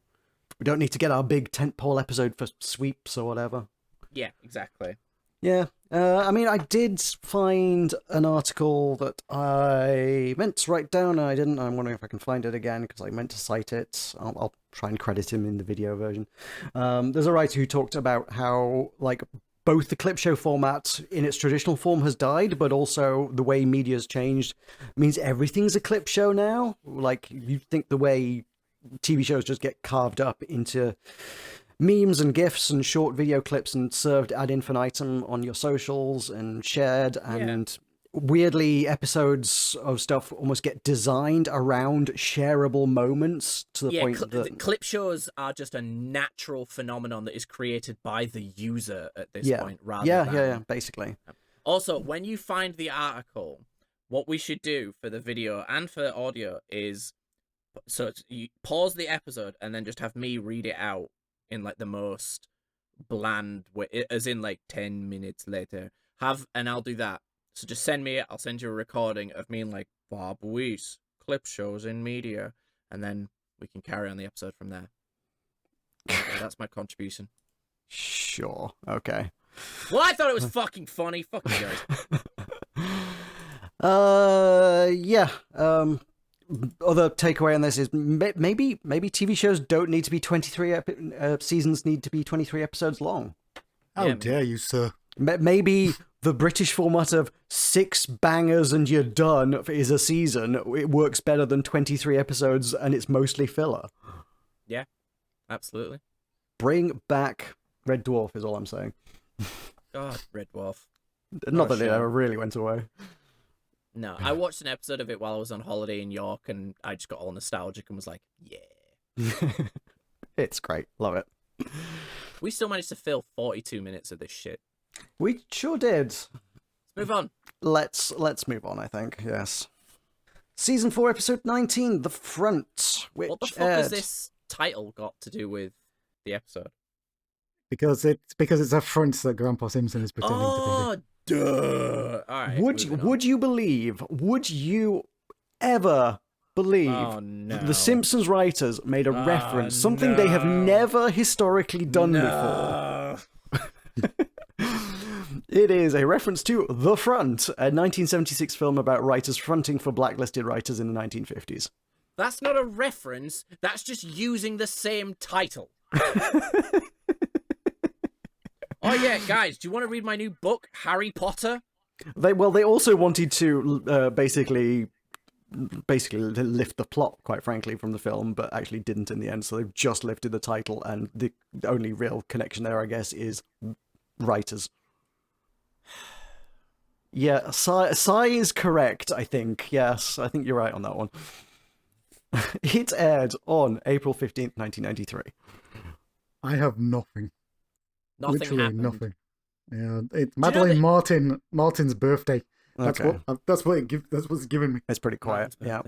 we don't need to get our big tentpole episode for sweeps or whatever. Yeah, exactly. Yeah, I mean, I did find an article that I meant to write down, and I didn't. I'm wondering if I can find it again, because I meant to cite it. I'll try and credit him in the video version. There's a writer who talked about how, like, both the clip show format in its traditional form has died, but also the way media's changed means everything's a clip show now. Like, you think the way TV shows just get carved up into memes and GIFs and short video clips and served ad infinitum on your socials and shared. And weirdly, episodes of stuff almost get designed around shareable moments to the point that clip shows are just a natural phenomenon that is created by the user at this point, rather than... basically. Also, when you find the article, what we should do for the video and for the audio is, so you pause the episode and then just have me read it out in like the most bland way, as in like 10 minutes later. And I'll do that. So just send me it. I'll send you a recording of me and like Bob Weiss, clip shows in media, and then we can carry on the episode from there. Okay, that's my contribution. Sure. Okay. Well, I thought it was fucking funny. Fuck you guys. Yeah. Other takeaway on this is maybe TV shows don't need to be 23 seasons need to be 23 episodes long. How dare you, sir? Maybe the British format of 6 bangers and you're done is a season. It works better than 23 episodes and it's mostly filler. Yeah, absolutely. Bring back Red Dwarf is all I'm saying. God, Red Dwarf. Not that it ever really went away. No, I watched an episode of it while I was on holiday in York, and I just got all nostalgic and was like, yeah. It's great. Love it. We still managed to fill 42 minutes of this shit. We sure did. Let's move on. Let's move on, I think. Yes. Season 4, episode 19, The Front, which What the fuck has this title got to do with the episode? Because it's a front that Grandpa Simpson is pretending to be. Duh. All right. Would you ever believe the Simpsons writers made a reference, something they have never historically done before? It is a reference to The Front, a 1976 film about writers fronting for blacklisted writers in the 1950s. That's not a reference. That's just using the same title. Oh yeah, guys, do you want to read my new book, Harry Potter? They also wanted to basically lift the plot, quite frankly, from the film, but actually didn't in the end. So they've just lifted the title, and the only real connection there, I guess, is writers. Yeah, Sai is correct, I think. Yes, I think you're right on that one. It aired on April 15th, 1993. I have nothing. Nothing Literally happened. nothing. Yeah, it's Madeline Martin's birthday. That's Okay. that's what's given me. It's pretty quiet. Yeah.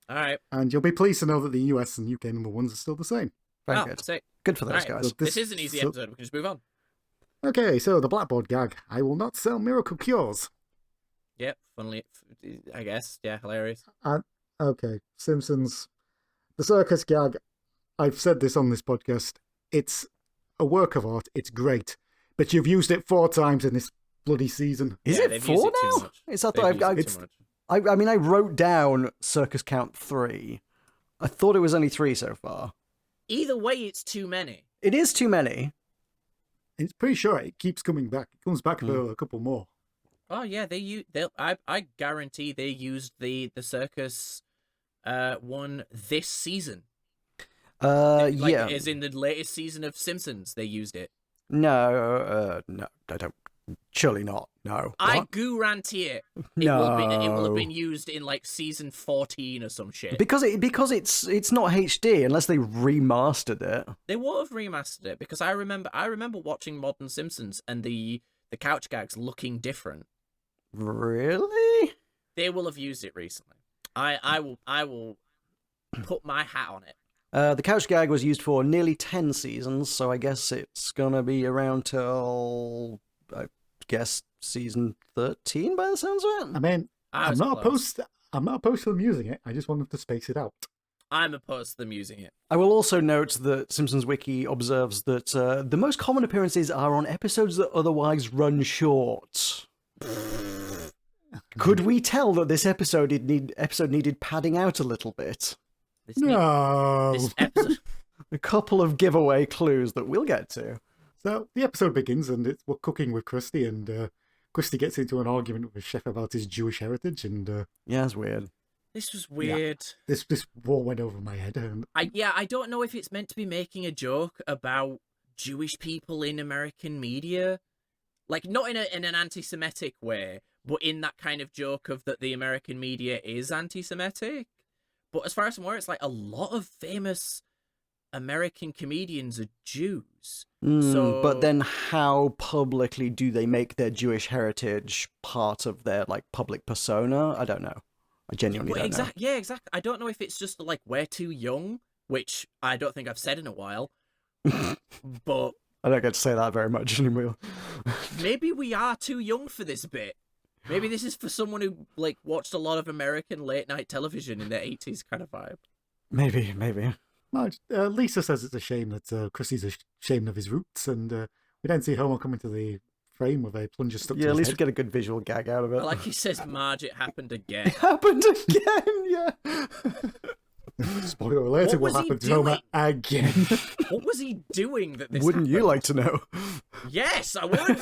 All right. And you'll be pleased to know that the US and UK number ones are still the same. Very good. Sick. Good for those All right. guys. This is an easy episode. We can just move on. Okay, so the Blackboard gag. I will not sell miracle cures. Yep. Funnily, I guess. Yeah. Hilarious. Okay, Simpsons. The circus gag. I've said this on this podcast. It's a work of art. It's great. But you've used it 4 times in this bloody season. Is it 4 now? I mean, I wrote down circus count 3. I thought it was only 3 so far. Either way, it's too many. It is too many. It's pretty sure it keeps coming back. It comes back for a couple more. Oh yeah, I guarantee they used the circus one this season. Yeah. As in the latest season of Simpsons, they used it. No, I don't. Surely not. No. I What? guarantee it. No. It will have been used in like season 14 or some shit. Because it's not HD unless they remastered it. They would have remastered it because I remember watching Modern Simpsons and the couch gags looking different. Really? They will have used it recently. I will put my hat on it. The couch gag was used for nearly 10 seasons, so I guess it's gonna be around till, I guess, season 13 by the sounds of it. I mean, I'm not opposed to them using it. I just want them to space it out. I'm opposed to them using it. I will also note that Simpsons Wiki observes that the most common appearances are on episodes that otherwise run short. Could we tell that this episode needed padding out a little bit? This episode. A couple of giveaway clues that we'll get to. So the episode begins, and we're cooking with Krusty, and Krusty gets into an argument with Chef about his Jewish heritage, and yeah, it's weird. This was weird. This war went over my head. I don't know if it's meant to be making a joke about Jewish people in American media, like not in an anti-Semitic way, but in that kind of joke of that the American media is anti-Semitic. But as far as I'm aware, it's like a lot of famous American comedians are Jews. So, but then how publicly do they make their Jewish heritage part of their like public persona? I don't know. I genuinely don't know. Yeah, exactly. I don't know if it's just like we're too young, which I don't think I've said in a while. But I don't get to say that very much anymore. maybe we are too young for this bit. Maybe this is for someone who like watched a lot of American late night television in the 80s kind of vibe. Maybe. No, Lisa says it's a shame that Krusty's ashamed of his roots, and we don't see Homer coming to the frame with a plunger stuck to his at least head. we get a good visual gag out of it. Like he says, Marge, it happened again. It happened again, yeah. Spoiler alert, it will happen to Homer again. What was he doing that this Wouldn't you happened? like to know? Yes, I would.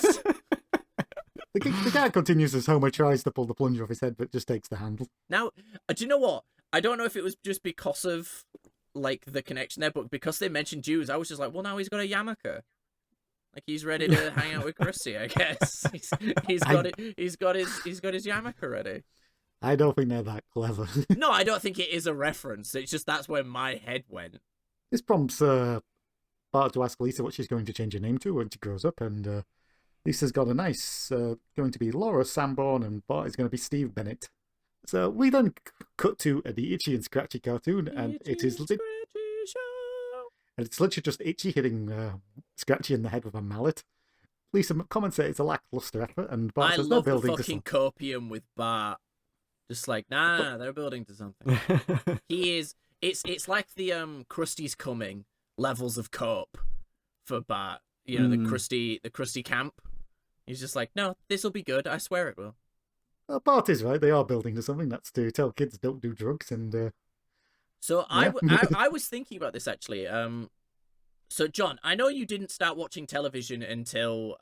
The gag continues as Homer tries to pull the plunger off his head, but just takes the handle. Now, do you know what? I don't know if it was just because of like the connection there, but because they mentioned Jews, I was just like, well, now he's got a yarmulke. Like he's ready to hang out with Krusty, I guess. He's got his yarmulke ready. I don't think they're that clever. No, I don't think it is a reference. It's just that's where my head went. This prompts Bart to ask Lisa what she's going to change her name to when she grows up, and Lisa's got a nice, going to be Laura Sanborn, and Bart is going to be Steve Bennett. So we then cut to the Itchy and Scratchy cartoon, and it's literally just Itchy hitting Scratchy in the head with a mallet. Lisa comments that it's a lackluster effort, and Bart I says love they're the building to fucking something. copium with Bart. Just like, nah, they're building to something. He is. It's like the Krusty's coming levels of cope for Bart. You know, the Krusty camp. He's just like, no, this will be good. I swear it will. Bart is right. They are building to something. That's to tell kids don't do drugs. And so yeah. I was thinking about this actually. So John, I know you didn't start watching television until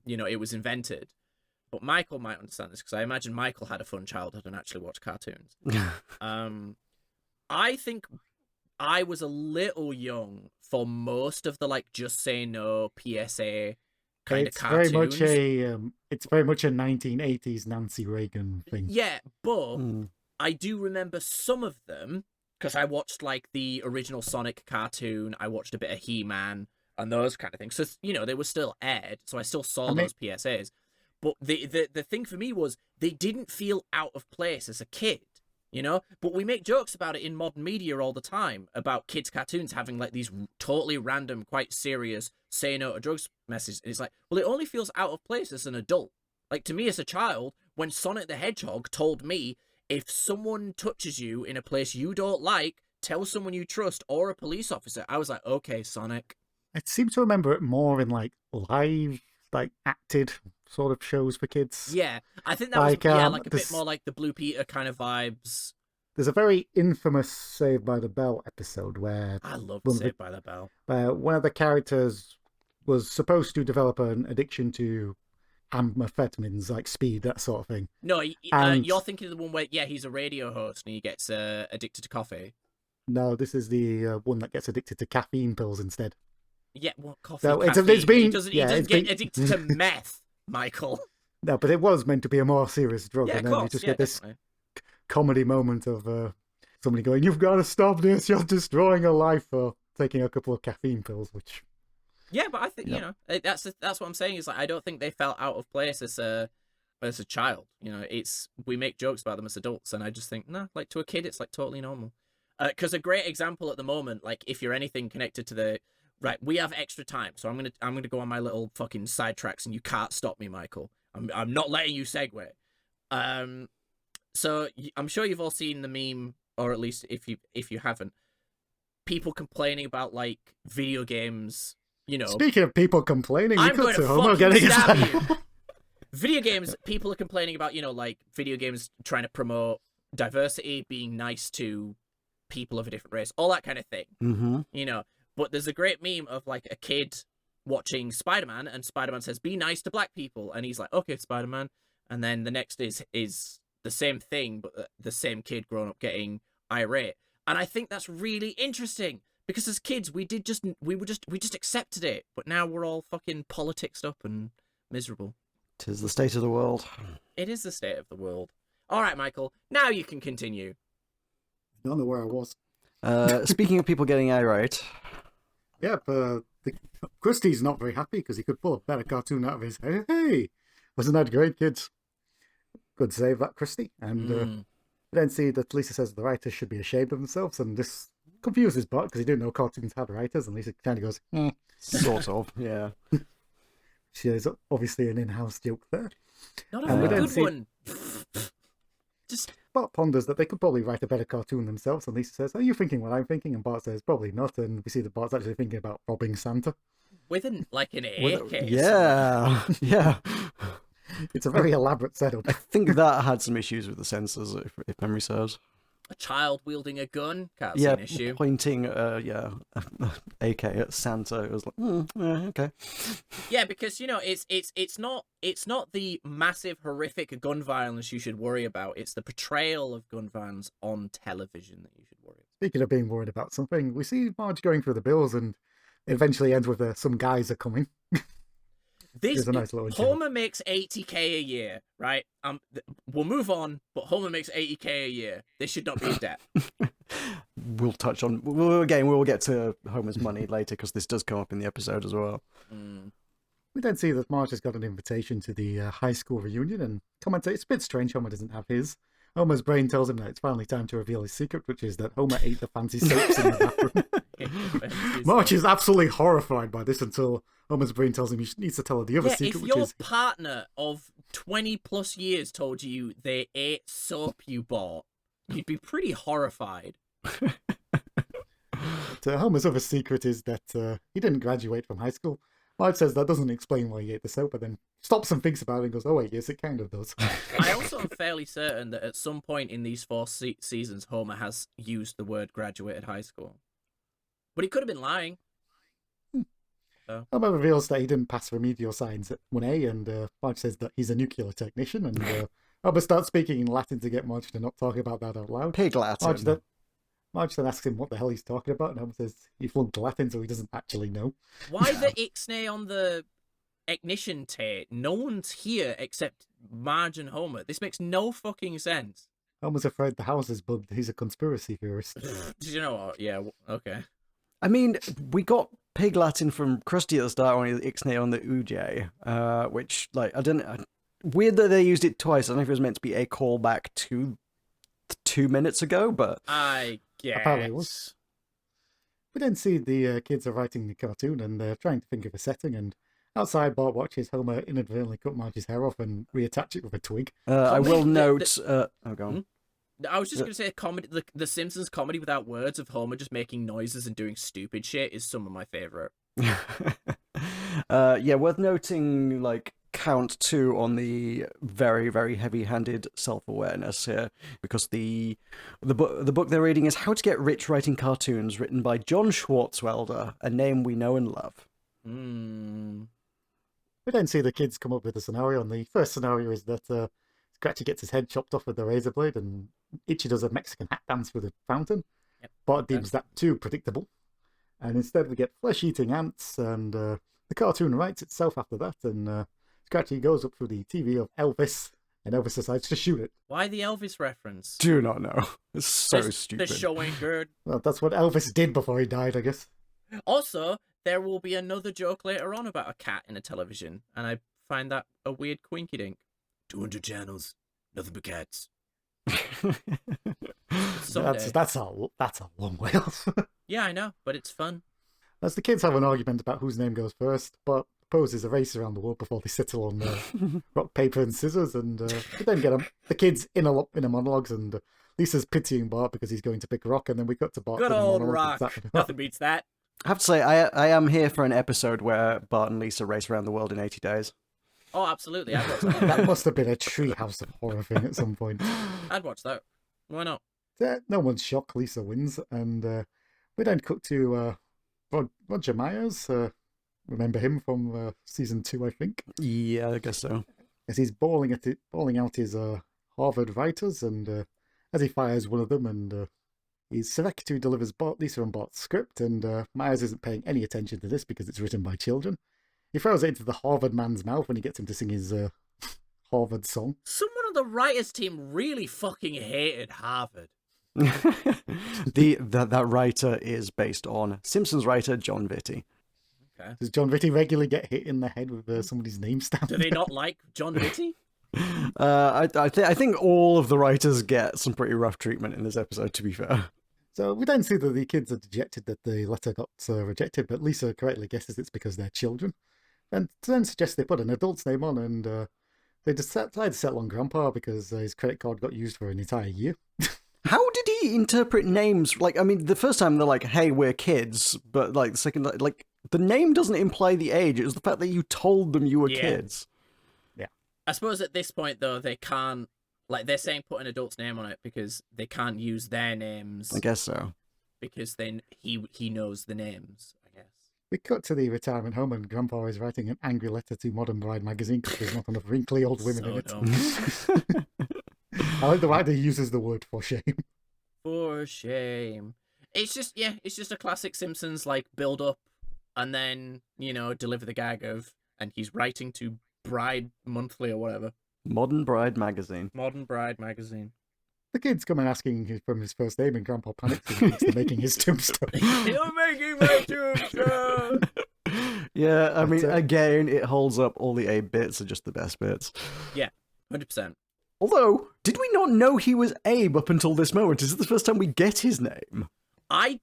it was invented, but Michael might understand this because I imagine Michael had a fun childhood and actually watched cartoons. I think I was a little young for most of the like Just Say No PSA kind of cartoons. It's very much a 1980s Nancy Reagan thing. Yeah, but I do remember some of them because I watched like the original Sonic cartoon. I watched a bit of He-Man and those kind of things. So they were still aired, so I still saw those PSAs. But the thing for me was they didn't feel out of place as a kid. But we make jokes about it in modern media all the time about kids' cartoons having like these totally random, quite serious say no to drugs messages. And it's like, well, it only feels out of place as an adult. Like to me as a child, when Sonic the Hedgehog told me, if someone touches you in a place you don't like, tell someone you trust or a police officer. I was like, okay, Sonic. I seem to remember it more in like live, like acted sort of shows for kids. Yeah, I think that was like a bit more like the Blue Peter kind of vibes. There's a very infamous Saved by the Bell episode where I love Saved by the Bell. Where one of the characters was supposed to develop an addiction to amphetamines, like speed, that sort of thing. No, you're thinking of the one where he's a radio host and he gets addicted to coffee. No, this is the one that gets addicted to caffeine pills instead. Yeah, what coffee? So caffeine? He doesn't get addicted to meth, Michael. No, but it was meant to be a more serious drug, and then you just get this comedy moment of somebody going, "You've got to stop this! You're destroying a life for taking a couple of caffeine pills." Which, yeah, but I think that's what I'm saying is like I don't think they felt out of place as a child. We make jokes about them as adults, and I just think like to a kid it's like totally normal. Because a great example at the moment, like if you're anything connected to the right, we have extra time, so I'm gonna go on my little fucking sidetracks, and you can't stop me, Michael. I'm not letting you segue. So I'm sure you've all seen the meme, or at least if you haven't, people complaining about like video games. Speaking of people complaining, I'm going to Homer fucking getting stab you. Video games, people are complaining about like video games trying to promote diversity, being nice to people of a different race, all that kind of thing. Mm-hmm. But there's a great meme of like a kid watching Spider-Man, and Spider-Man says, "Be nice to black people," and he's like, "Okay, Spider-Man." And then the next is the same thing, but the same kid growing up getting irate. And I think that's really interesting because as kids we just accepted it, but now we're all fucking politicsed up and miserable. 'Tis the state of the world. It is the state of the world. All right, Michael, now you can continue. I don't know where I was. Speaking of people getting irate, Yep, Krusty's not very happy because he could pull a better cartoon out of his head. Hey, wasn't that great, kids? Good save, that Krusty. And we then see that Lisa says the writers should be ashamed of themselves, and this confuses Bart because he didn't know cartoons had writers, and Lisa kind of goes, sort of, yeah. She is obviously an in-house joke there. Not a And we very don't good see- one. Just Bart ponders that they could probably write a better cartoon themselves, and Lisa says, are you thinking what I'm thinking? And Bart says, probably not, and we see that Bart's actually thinking about robbing Santa. with an AK. Yeah, yeah. It's a very elaborate setup. I think that had some issues with the censors, if memory serves. A child wielding a gun can't see Yeah, an issue. pointing, AK at Santa. It was like, okay. Yeah, because it's not the massive horrific gun violence you should worry about. It's the portrayal of gun violence on television that you should worry about. Speaking of being worried about something, we see Marge going through the bills, and it eventually ends with some guys are coming. This It's a nice little joke. Homer makes 80k a year, right? We'll move on, but Homer makes 80k a year. They should not be in debt. We'll touch on. We'll get to Homer's money later because this does come up in the episode as well. We then see that Marge has got an invitation to the high school reunion and comments that it's a bit strange Homer doesn't have his. Homer's brain tells him that it's finally time to reveal his secret, which is that Homer ate the fancy soaps in the bathroom. Marge is absolutely horrified by this until Homer's brain tells him he needs to tell her the other Yeah, secret, if which your is partner of 20 plus years told you they ate soap you bought, you'd be pretty horrified. Homer's other secret is that he didn't graduate from high school. Marge says that doesn't explain why he ate the soap, but then stops and thinks about it and goes, oh wait, yes, it kind of does. I also am fairly certain that at some point in these four seasons, Homer has used the word graduated high school. But he could have been lying. Homer reveals that he didn't pass remedial science at 1A, and Marge says that he's a nuclear technician, and Homer starts speaking in Latin to get Marge to not talk about that out loud. Pig Latin. Marge then asks him what the hell he's talking about, and Homer says he flunked Latin, so he doesn't actually know. Why the ixnay on the ignition tape? No one's here except Marge and Homer. This makes no fucking sense. Homer's afraid the house is bugged. He's a conspiracy theorist. Did you know what? Yeah, okay. I mean, we got Pig Latin from Krusty at the start when he ixnay on the Uj, which, like, I don't know. Weird that they used it twice. I don't know if it was meant to be a callback to 2 minutes ago, but I guess. Apparently it was. We then see the kids are writing the cartoon and they're trying to think of a setting, and outside Bart watches Homer inadvertently cut Marge's hair off and reattach it with a twig. I will note... oh, go on. I was just going to say comedy. The Simpsons comedy without words of Homer just making noises and doing stupid shit is some of my favorite. Yeah, worth noting, like, count 2 on the very, very heavy-handed self-awareness here, because the book they're reading is How to Get Rich Writing Cartoons, written by John Swartzwelder, a name we know and love. We then see the kids come up with a scenario, and the first scenario is that Scratchy gets his head chopped off with a razor blade, and Itchy does a Mexican hat dance with a fountain. Yep. Bart deems that too predictable. And instead we get flesh-eating ants, and the cartoon writes itself after that, and Scratchy goes up through the TV of Elvis, and Elvis decides to shoot it. Why the Elvis reference? Do not know. It's so stupid. The show ain't good. Well, that's what Elvis did before he died, I guess. Also, there will be another joke later on about a cat in a television, and I find that a weird quinky-dink. 200 channels, nothing but cats. Someday. That's a long way off. Yeah, I know, but it's fun. As the kids have an argument about whose name goes first, Bart proposes a race around the world before they settle on rock, paper, and scissors, and we then get the kids in a monologues, and Lisa's pitying Bart because he's going to pick rock, and then we got to Bart. Good in a old monologue. rock. Nothing beats that. I have to say, I am here for an episode where Bart and Lisa race around the world in 80 days. Oh, absolutely. I'd watch that. That must have been a Treehouse of Horror thing at some point. I'd watch that. Why not? No one's shocked. Lisa wins, and we then cut to Roger Myers. Remember him from season 2, I think. Yeah, I guess so. As he's bawling out his Harvard writers, and as he fires one of them, and Savektu delivers Lisa and Bart's script, and Myers isn't paying any attention to this because it's written by children. He throws it into the Harvard man's mouth when he gets him to sing his Harvard song. Someone on the writers team really fucking hated Harvard. That writer is based on Simpsons writer John Vitti. Okay. Does John Vitti regularly get hit in the head with somebody's name stamped? Do they not like John Vitti? I think all of the writers get some pretty rough treatment in this episode, to be fair. So we don't see that the kids are dejected that the letter got rejected, but Lisa correctly guesses it's because they're children. And then suggests they put an adult's name on, and they decide to settle on Grandpa because his credit card got used for an entire year. How did he interpret names? Like, I mean, the first time they're like, hey, we're kids, but like the second, like, the name doesn't imply the age. It was the fact that you told them you were kids. Yeah. I suppose at this point, though, they can't, like, they're saying put an adult's name on it because they can't use their names. I guess so. Because then he knows the names, I guess. We cut to the retirement home, and Grandpa is writing an angry letter to Modern Bride magazine because there's not enough wrinkly old women in it. Dumb. I like the way he uses the word for shame. For shame. It's just a classic Simpsons, like, build up and then, deliver the gag of, and he's writing to Bride Monthly or whatever. Modern Bride magazine. Modern Bride magazine. The kids come in asking from his first name, and Grandpa panics and thinks they're making his tombstone. You're making my tombstone! Yeah, I mean, again, it holds up. All the A bits are just the best bits. Yeah, 100%. Although, did we not know he was Abe up until this moment? Is it the first time we get his name? I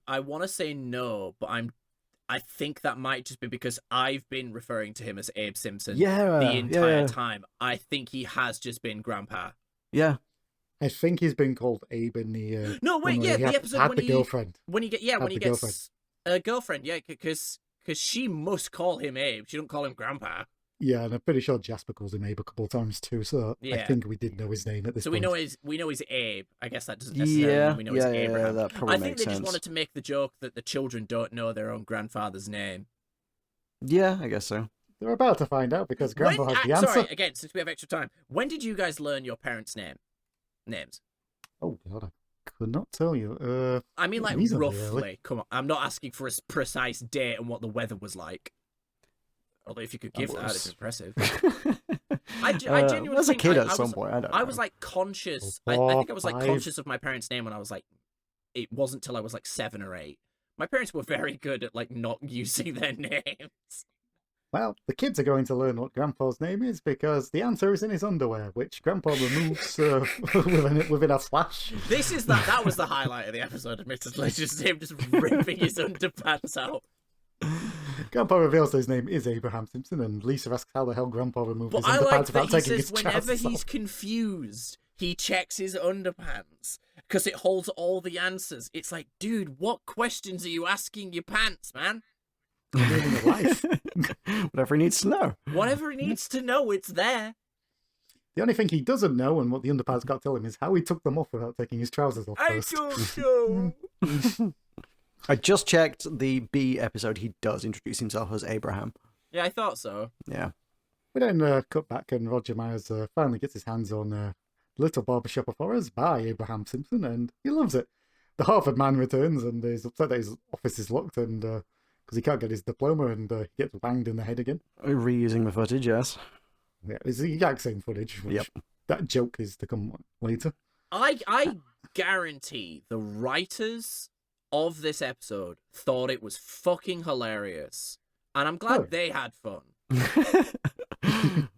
want to say no, but I think that might just be because I've been referring to him as Abe Simpson the entire time. I think he has just been Grandpa. Yeah. I think he's been called Abe in the the episode had when the girlfriend. When he gets a girlfriend, because she must call him Abe. She don't call him Grandpa. Yeah, and I'm pretty sure Jasper calls him Abe a couple of times too. So Yeah. I think we did know his name at this So point. we know he's Abe. I guess that doesn't necessarily mean we know he's Abraham. that probably I think makes they sense. just wanted to make the joke that the children don't know their own grandfather's name. Yeah, I guess so. They're about to find out because Grandpa has the answer. Sorry, again, since we have extra time, when did you guys learn your parents' names? Oh God, I could not tell you. I mean, like, reasonably roughly. early. Come on, I'm not asking for a precise date and what the weather was like. Although if you could give that, it's impressive. I genuinely as a think kid I at some was, point, I don't know. I was like conscious. I think I was like conscious of my parents' name when I was like, it wasn't till I was like 7 or 8. My parents were very good at like not using their names. Well, the kids are going to learn what Grandpa's name is because the answer is in his underwear, which Grandpa removes within a flash. That was the highlight of the episode, admittedly, just him just ripping his underpants out. Grandpa reveals that his name is Abraham Simpson, and Lisa asks how the hell Grandpa removed But his I underpants like that without he taking says his whenever trousers he's off. confused, he checks his underpants because it holds all the answers. It's like, dude, what questions are you asking your pants, man? Living a life. Whatever he needs to know. Whatever he needs to know, it's there. The only thing he doesn't know, and what the underpants got to tell him, is how he took them off without taking his trousers off I first. don't know. I just checked the B episode. He does introduce himself as Abraham. Yeah, I thought so. Yeah. We then cut back, and Roger Myers finally gets his hands on Little Barbershop of Horrors by Abraham Simpson, and he loves it. The Harvard man returns, and he's upset that his office is locked, and because he can't get his diploma, and he gets banged in the head again. Reusing the footage, yes. Yeah, it's the exact same footage. Which that joke is to come later. I guarantee the writers of this episode thought it was fucking hilarious. And I'm glad they had fun.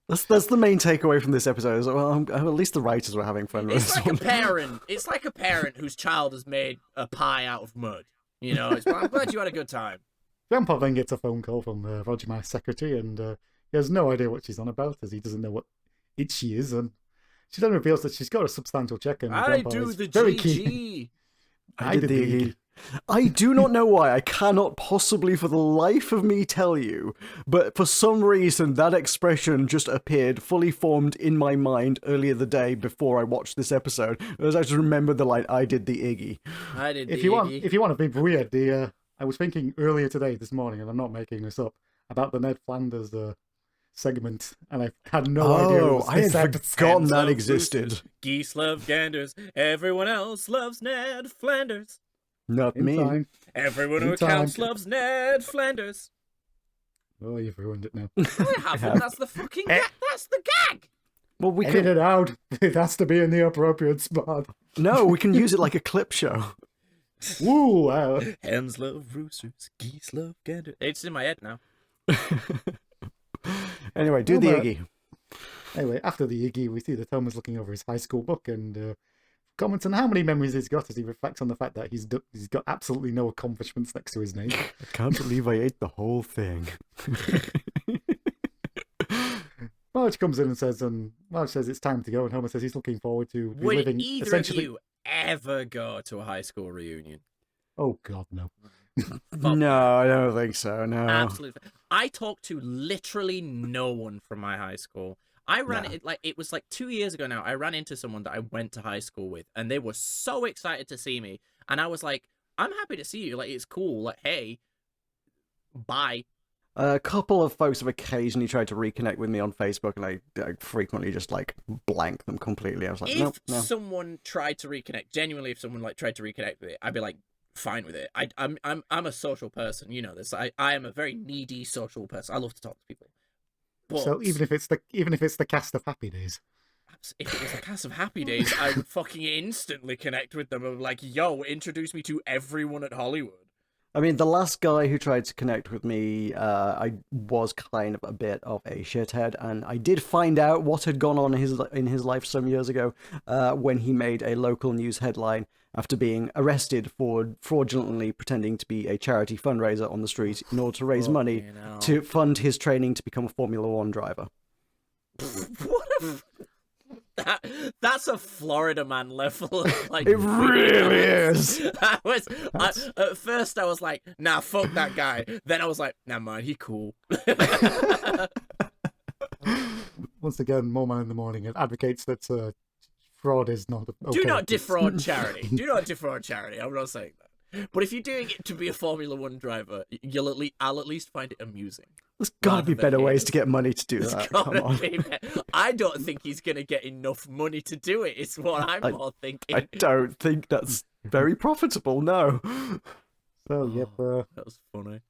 That's the main takeaway from this episode. Is, well, at least the writers were having fun with It's this like one. it's like a parent whose child has made a pie out of mud. You know, I'm glad you had a good time. Grandpa then gets a phone call from Roger Myers' secretary, and he has no idea what she's on about, as he doesn't know what it she is. And she then reveals that she's got a substantial check, and I Grandpa do is the very GG. keen. I did the Iggy. I do not know why. I cannot possibly for the life of me tell you, but for some reason that expression just appeared fully formed in my mind earlier the day before I watched this episode. As I just remembered the line, I did the Iggy. I did the If you Iggy. want to be weird, I was thinking earlier today, this morning, and I'm not making this up, about the Ned Flanders segment, and I had no idea it was I this had episode. forgotten that Love existed. roosters, geese love ganders. Everyone else loves Ned Flanders. Not In me. time. Everyone In who counts time. loves Ned Flanders. Oh, you've ruined it now. No, I haven't. That's the fucking gag. That's the gag. Well, we Edit can. it out. It has to be in the appropriate spot. No, we can use it like a clip show. Woo! Wow. Hens love roosters, geese love ganders. It's in my head now. Anyway, do the Homer- Iggy. Anyway, after the Iggy, we see that Homer's looking over his high school book and comments on how many memories he's got as he reflects on the fact that he's got absolutely no accomplishments next to his name. I can't believe I ate the whole thing. Marge comes in and Marge says it's time to go, and Homer says he's looking forward to Would reliving either of essentially. you ever go to a high school reunion? Oh God, no! No, I don't think so. No. Absolutely. I talked to literally no one from my high school. I ran it was like 2 years ago now. I ran into someone that I went to high school with, and they were so excited to see me. And I was like, I'm happy to see you. Like, it's cool. Like, hey, bye. A couple of folks have occasionally tried to reconnect with me on Facebook, and I frequently just like blank them completely. I was like, If nope, no. someone tried to reconnect, genuinely, if someone like tried to reconnect with it, I'd be like, fine with it. I'm a social person. You know this. I am a very needy social person. I love to talk to people. But So even if it's the cast of Happy Days, if it was a cast of Happy Days, I would fucking instantly connect with them. I'm like, yo, introduce me to everyone at Hollywood. I mean, the last guy who tried to connect with me, I was kind of a bit of a shithead, and I did find out what had gone on in his life some years ago when he made a local news headline after being arrested for fraudulently pretending to be a charity fundraiser on the street in order to raise money to fund his training to become a Formula One driver. What a... That's a Florida man level. Like, It really is. At first I was like, nah, fuck that guy. Then I was like, nah, man, he cool. once again, More Man in the Morning advocates that fraud is not okay. Do not defraud charity. Do not defraud charity. I'm not saying that. But if you're doing it to be a Formula One driver, I'll at least find it amusing. There's gotta Rather be than better him. ways to get money to do There's that. Come gotta on. be I don't think he's gonna get enough money to do it. It's what I'm more thinking. I don't think that's very profitable, no. So yep, That was funny.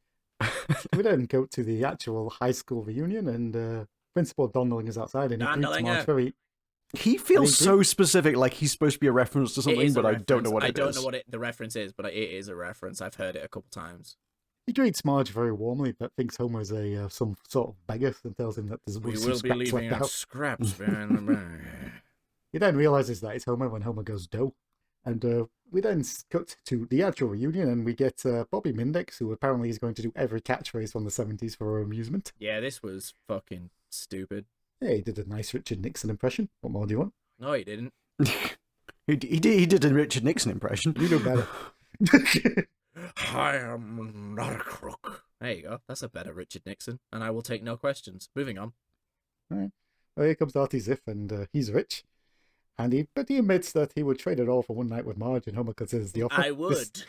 we then go to the actual high school reunion, and Principal Dondling is outside, and he greets Dondlinger. Marge very. He feels so specific, like he's supposed to be a reference to It something, is a but I don't know reference. what it is. I don't know what the reference is, but it is a reference. I've heard it a couple times. He greets Marge very warmly, but thinks Homer is a some sort of beggar, and tells him that there's We some will be scraps leaving left our out. scraps behind the back. He then realizes that it's Homer when Homer goes dough. And we then cut to the actual reunion, and we get Bobby Mindex, who apparently is going to do every catchphrase from the 70s for our amusement. Yeah, this was fucking stupid. Yeah, he did a nice Richard Nixon impression. What more do you want? No, he didn't. He did a Richard Nixon impression. You know better. I am not a crook. There you go. That's a better Richard Nixon, and I will take no questions. Moving on. All right. Well, here comes Artie Ziff, and he's rich. And he admits that he would trade it all for one night with Marge, and Homer considers the offer. I would.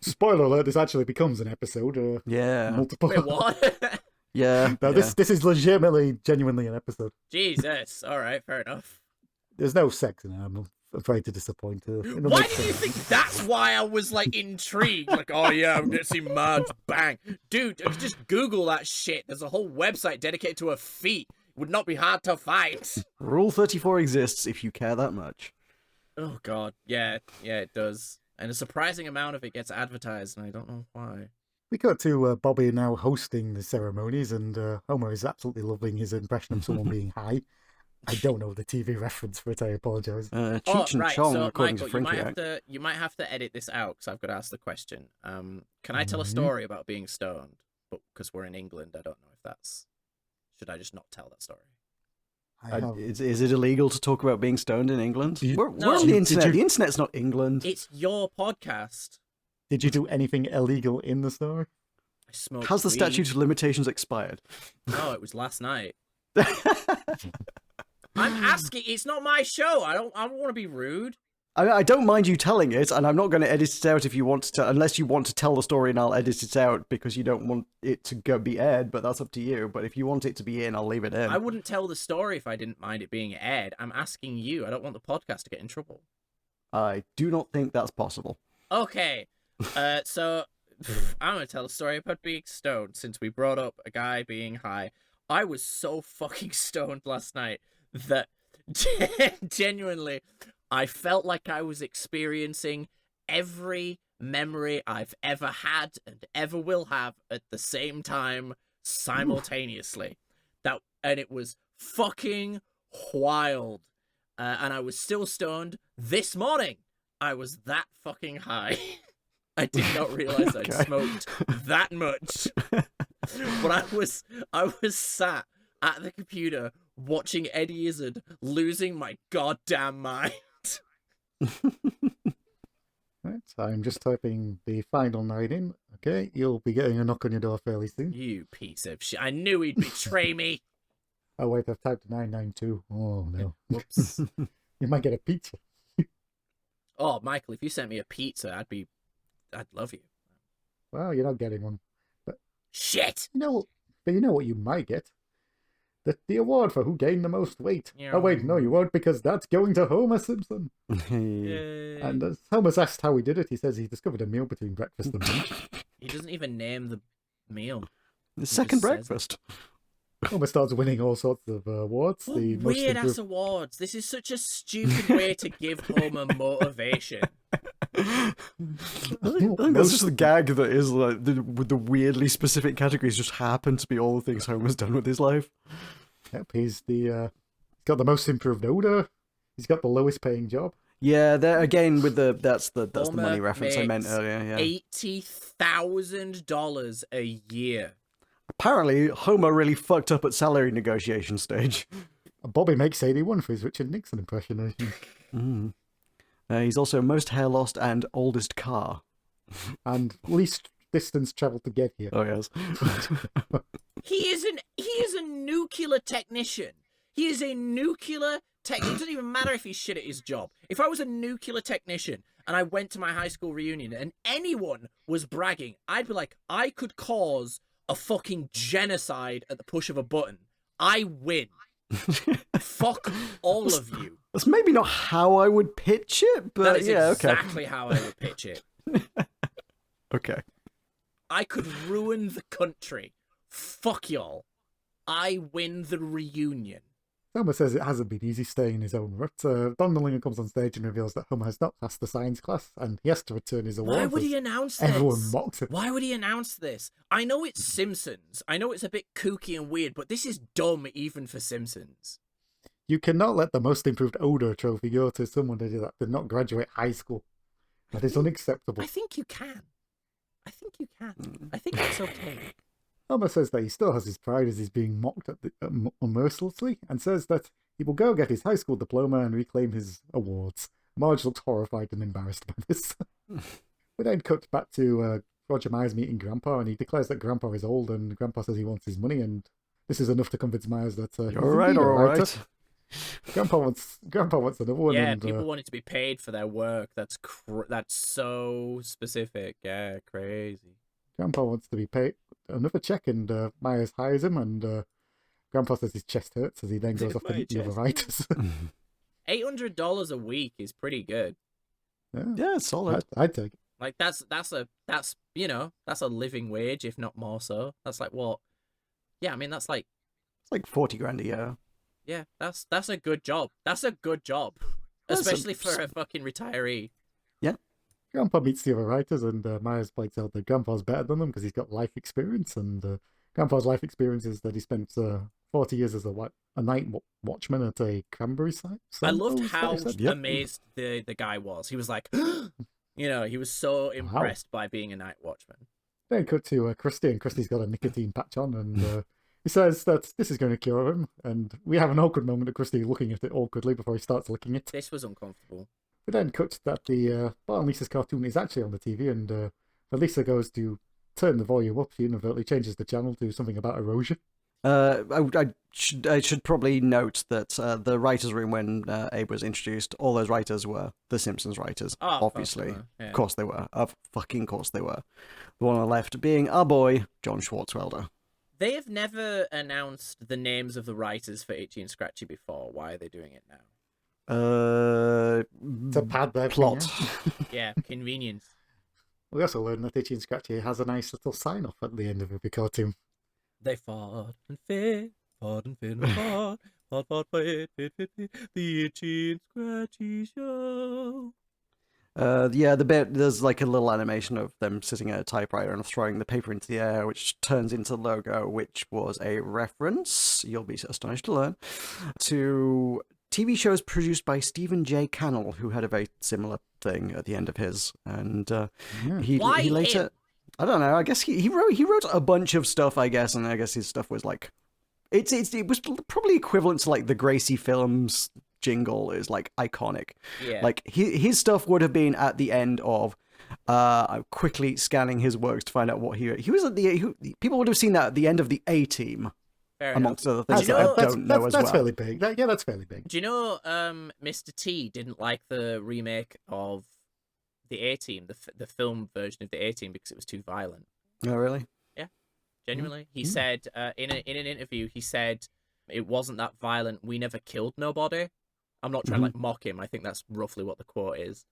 Spoiler alert, this actually becomes an episode. Yeah. Multiple. Wait, what? Yeah. No, yeah. this is legitimately, genuinely an episode. Jesus. All right, fair enough. There's no sex in it. I'm afraid to disappoint. Why do you think that's why I was like intrigued? Like, oh yeah, I'm gonna see Marge bang, dude. Just Google that shit. There's a whole website dedicated to her feet. Would not be hard to find. Rule 34 exists if you care that much. Oh god, yeah, it does, and a surprising amount of it gets advertised, and I don't know why. We got to Bobby now hosting the ceremonies, and Homer is absolutely loving his impression of someone being high. I don't know the TV reference for it. I apologize. Cheech and right. Chong, So, according Michael, to Frankie. you might have to edit this out because I've got to ask the question. Can I tell a story about being stoned? But because we're in England, I don't know if that's. Should I just not tell that story? Is it illegal to talk about being stoned in England? We're No. on the internet. The internet's not England. It's your podcast. Did you do anything illegal in the story? I smoked Has the weed. statute of limitations expired? No, it was last night. I'm asking. It's not my show. I don't want to be rude. I don't mind you telling it, and I'm not going to edit it out if you want to, unless you want to tell the story and I'll edit it out because you don't want it to be aired, but that's up to you. But if you want it to be in, I'll leave it in. I wouldn't tell the story if I didn't mind it being aired. I'm asking you. I don't want the podcast to get in trouble. I do not think that's possible. Okay. So I'm going to tell a story about being stoned since we brought up a guy being high. I was so fucking stoned last night that genuinely I felt like I was experiencing every memory I've ever had and ever will have at the same time simultaneously. And it was fucking wild. And I was still stoned this morning. I was that fucking high. I did not realize I'd smoked that much. But I was sat at the computer watching Eddie Izzard losing my goddamn mind. Right, so I'm just typing the final night in. Okay, you'll be getting a knock on your door fairly soon. You piece of shit. I knew he'd betray me. Oh wait, I've typed 992. Oh no. Whoops. You might get a pizza. Oh, Michael, if you sent me a pizza, I'd love you. Well, you're not getting one. Shit! You know what you might get? The award for who gained the most weight. Oh wait, no, you won't, because that's going to Homer Simpson. Yay. And as Homer's asked how he did it, he says he discovered a meal between breakfast and lunch. He doesn't even name the meal. The second breakfast. Homer starts winning all sorts of awards. What The most weird ass improved... awards. This is such a stupid way to give Homer motivation. I think that's just the gag that is like with the weirdly specific categories just happen to be all the things Homer's done with his life. Yep, he's got the most improved odor. He's got the lowest paying job. Yeah, there again with that's the Homer money reference I meant makes earlier. Yeah. $80,000 a year. Apparently, Homer really fucked up at salary negotiation stage. Bobby makes 81 for his Richard Nixon impersonation. He's also most hair lost and oldest car. And least distance travelled to get here. Oh yes. He is a nuclear technician. He is a nuclear tech. It doesn't even matter if he's shit at his job. If I was a nuclear technician and I went to my high school reunion and anyone was bragging, I'd be like, I could cause a fucking genocide at the push of a button. I win. Fuck all of you. That's maybe not how I would pitch it, but That is yeah, exactly how I would pitch it. Okay. I could ruin the country. Fuck y'all. I win the reunion. Homer says it hasn't been easy staying in his own rut. Don Mulligan comes on stage and reveals that Homer has not passed the science class and he has to return his award. Why would he announce this? Everyone mocked him. Why would he announce this? I know it's Simpsons. I know it's a bit kooky and weird, but this is dumb even for Simpsons. You cannot let the most improved odor trophy go to someone that did not graduate high school. That is unacceptable. I think you can. I think it's okay. Homer says that he still has his pride as he's being mocked unmercilessly, and says that he will go get his high school diploma and reclaim his awards. Marge looks horrified and embarrassed by this. We then cut back to Roger Myers meeting Grandpa, and he declares that Grandpa is old, and Grandpa says he wants his money, and this is enough to convince Myers that You're right, all right. Grandpa wants another one. Yeah, and, people wanted to be paid for their work. That's so specific. Yeah, crazy. Grandpa wants to be paid another check, and Myers hires him, and Grandpa says his chest hurts as he then goes off to meet the other writers. $800 a week is pretty good. Yeah, it's solid. I'd take it. Like that's a living wage, if not more so. That's like what? Yeah, I mean that's like It's like 40 grand a year. Yeah, that's a good job. That's a good job, especially for a fucking retiree. Yeah. Grandpa meets the other writers, and Myers points out that Grandpa's better than them because he's got life experience, and Grandpa's life experience is that he spent 40 years as a night watchman at a cranberry site. I loved how amazed the guy was. He was like, he was so impressed by being a night watchman. Then cut to Krusty, and Krusty's got a nicotine patch on, and he says that this is going to cure him, and we have an awkward moment of Krusty looking at it awkwardly before he starts licking it. This was uncomfortable. We then cut that the Bart and Lisa's cartoon is actually on the TV, and when Lisa goes to turn the volume up, she inadvertently changes the channel to something about erosion. I should probably note that the writers' room when Abe was introduced, all those writers were the Simpsons writers. Oh, Obviously, yeah. of course they were. Of fucking course they were. The one on the left being our boy John Swartzwelder. They have never announced the names of the writers for Itchy and Scratchy before. Why are they doing it now? To pad their plot. Yeah, convenience. We also learned that Itchy and Scratchy has a nice little sign off at the end of every cartoon. They fought and fit and fought, fought, fit, the Itchy and Scratchy Show. Yeah, the bit there's like a little animation of them sitting at a typewriter and throwing the paper into the air, which turns into the logo, which was a reference, you'll be astonished to learn, to TV shows produced by Stephen J. Cannell, who had a very similar thing at the end of his, and he later. him? I don't know. I guess he wrote a bunch of stuff. I guess, and I guess his stuff was like, it was probably equivalent to like the Gracie Films jingle is like iconic. Yeah. Like his stuff would have been at the end of. I'm quickly scanning his works to find out what he was at the. People would have seen that at the end of the A-Team. Fair Amongst enough. other things that I don't know as well. That's fairly big. That's fairly big. Do you know Mr. T didn't like the remake of the A-Team, the film version of the A-Team, because it was too violent? Oh, really? Yeah, genuinely. He said in an interview, he said it wasn't that violent. We never killed nobody. I'm not trying to like mock him. I think that's roughly what the quote is.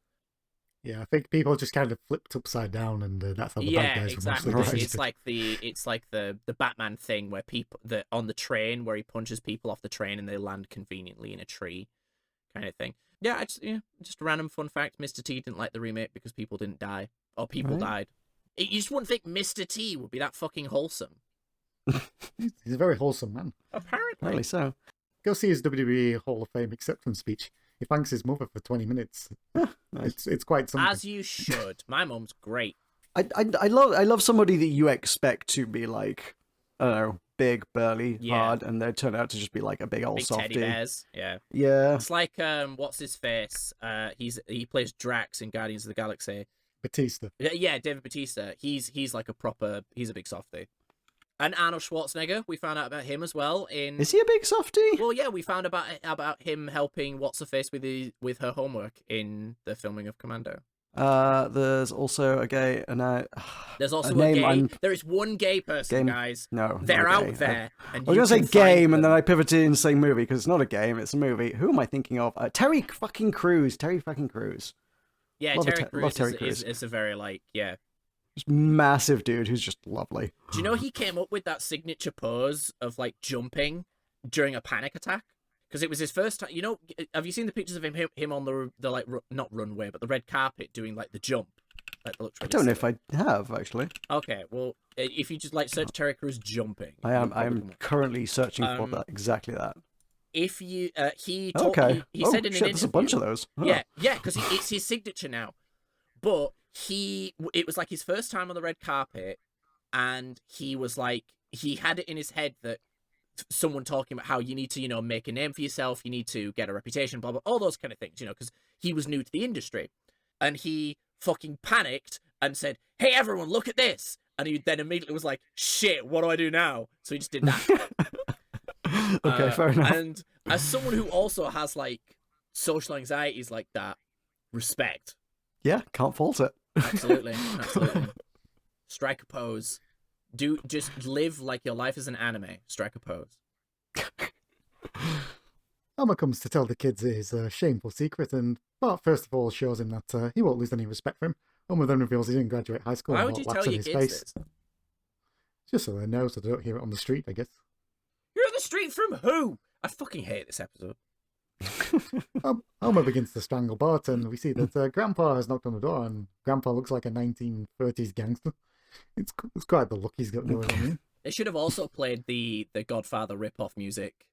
Yeah, I think people just kind of flipped upside down, and that's how the bad guys exactly. were mostly It's like the Batman thing where people on the train where he punches people off the train and they land conveniently in a tree, kind of thing. Yeah, just a random fun fact. Mr. T didn't like the remake because people didn't die or people died. You just wouldn't think Mr. T would be that fucking wholesome. He's a very wholesome man. Apparently so. Go see his WWE Hall of Fame acceptance speech. He thanks his mother for 20 minutes. Nice. It's quite something. As you should. My mum's great. I love somebody that you expect to be like, I don't know, big, burly, hard, and they turn out to just be like a big old Big softy. teddy bears. Yeah. Yeah. It's like what's his face? He plays Drax in Guardians of the Galaxy. Batista. Yeah, David Batista. He's like he's a big softy. And Arnold Schwarzenegger, we found out about him as well. Is he a big softy? Well, yeah, we found about him helping what's her face with her homework in the filming of Commando. There's also a gay, and there's also a name. gay. There is one gay person, guys. No, they're out there. I was gonna say game, and then I pivoted and say movie because it's not a game; it's a movie. Who am I thinking of? Terry fucking Crews. Yeah, Terry Crews is a very just massive dude who's just lovely. Do you know he came up with that signature pose of like jumping during a panic attack? Because it was his first time. You know, have you seen the pictures of him on the like not runway but the red carpet doing like the jump? Like, I don't know if I have actually. Okay, well, if you just like search Terry Crews jumping, I am currently searching for exactly that. If you he said in an interview, there's a bunch of those. Oh. Yeah, because it's his signature now. But it was like his first time on the red carpet, and he was like, he had it in his head that someone talking about how you need to, make a name for yourself, you need to get a reputation, blah, blah, all those kind of things, because he was new to the industry. And he fucking panicked and said, "Hey, everyone, look at this." And he then immediately was like, "Shit, what do I do now?" So he just did that. Okay, fair enough. And as someone who also has, like, social anxieties like that, respect. Yeah, can't fault it. Absolutely. Strike a pose. Just live like your life is an anime. Strike a pose. Homer comes to tell the kids his shameful secret, and Bart first of all shows him that he won't lose any respect for him. Homer then reveals he didn't graduate high school. Why and would you laughs tell in your his kids face. this? Just so they know, so they don't hear it on the street, I guess. You're on the street from who? I fucking hate this episode. Homer begins to strangle Bart, and we see that Grandpa has knocked on the door, and Grandpa looks like a 1930s gangster. It's quite the look he's got going on here. They should have also played the Godfather rip-off music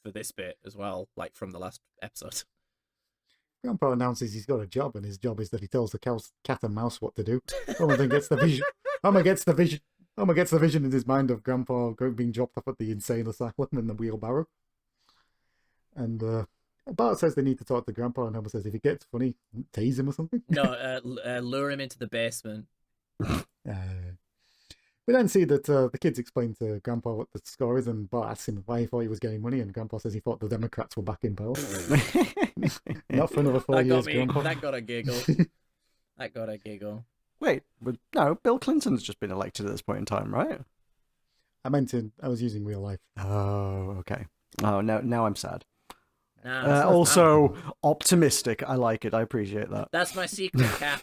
for this bit as well, like from the last episode. Grandpa announces he's got a job, and his job is that he tells the cat and mouse what to do. Homer then gets the vision. Homer gets the vision in his mind of Grandpa being dropped off at the insane asylum in the wheelbarrow. And Bart says they need to talk to Grandpa, and Homer says if he gets funny, tase him or something. No, lure him into the basement. We then see that the kids explain to Grandpa what the score is, and Bart asks him why he thought he was getting money, and Grandpa says he thought the Democrats were back in power. Not for another 4 years, Grandpa. That got a giggle. That got a giggle. Wait, but no, Bill Clinton's just been elected at this point in time, right? I was using real life. Oh, okay. Oh, now I'm sad. Nah, Also, optimistic. I like it. I appreciate that. that's my secret, Cap.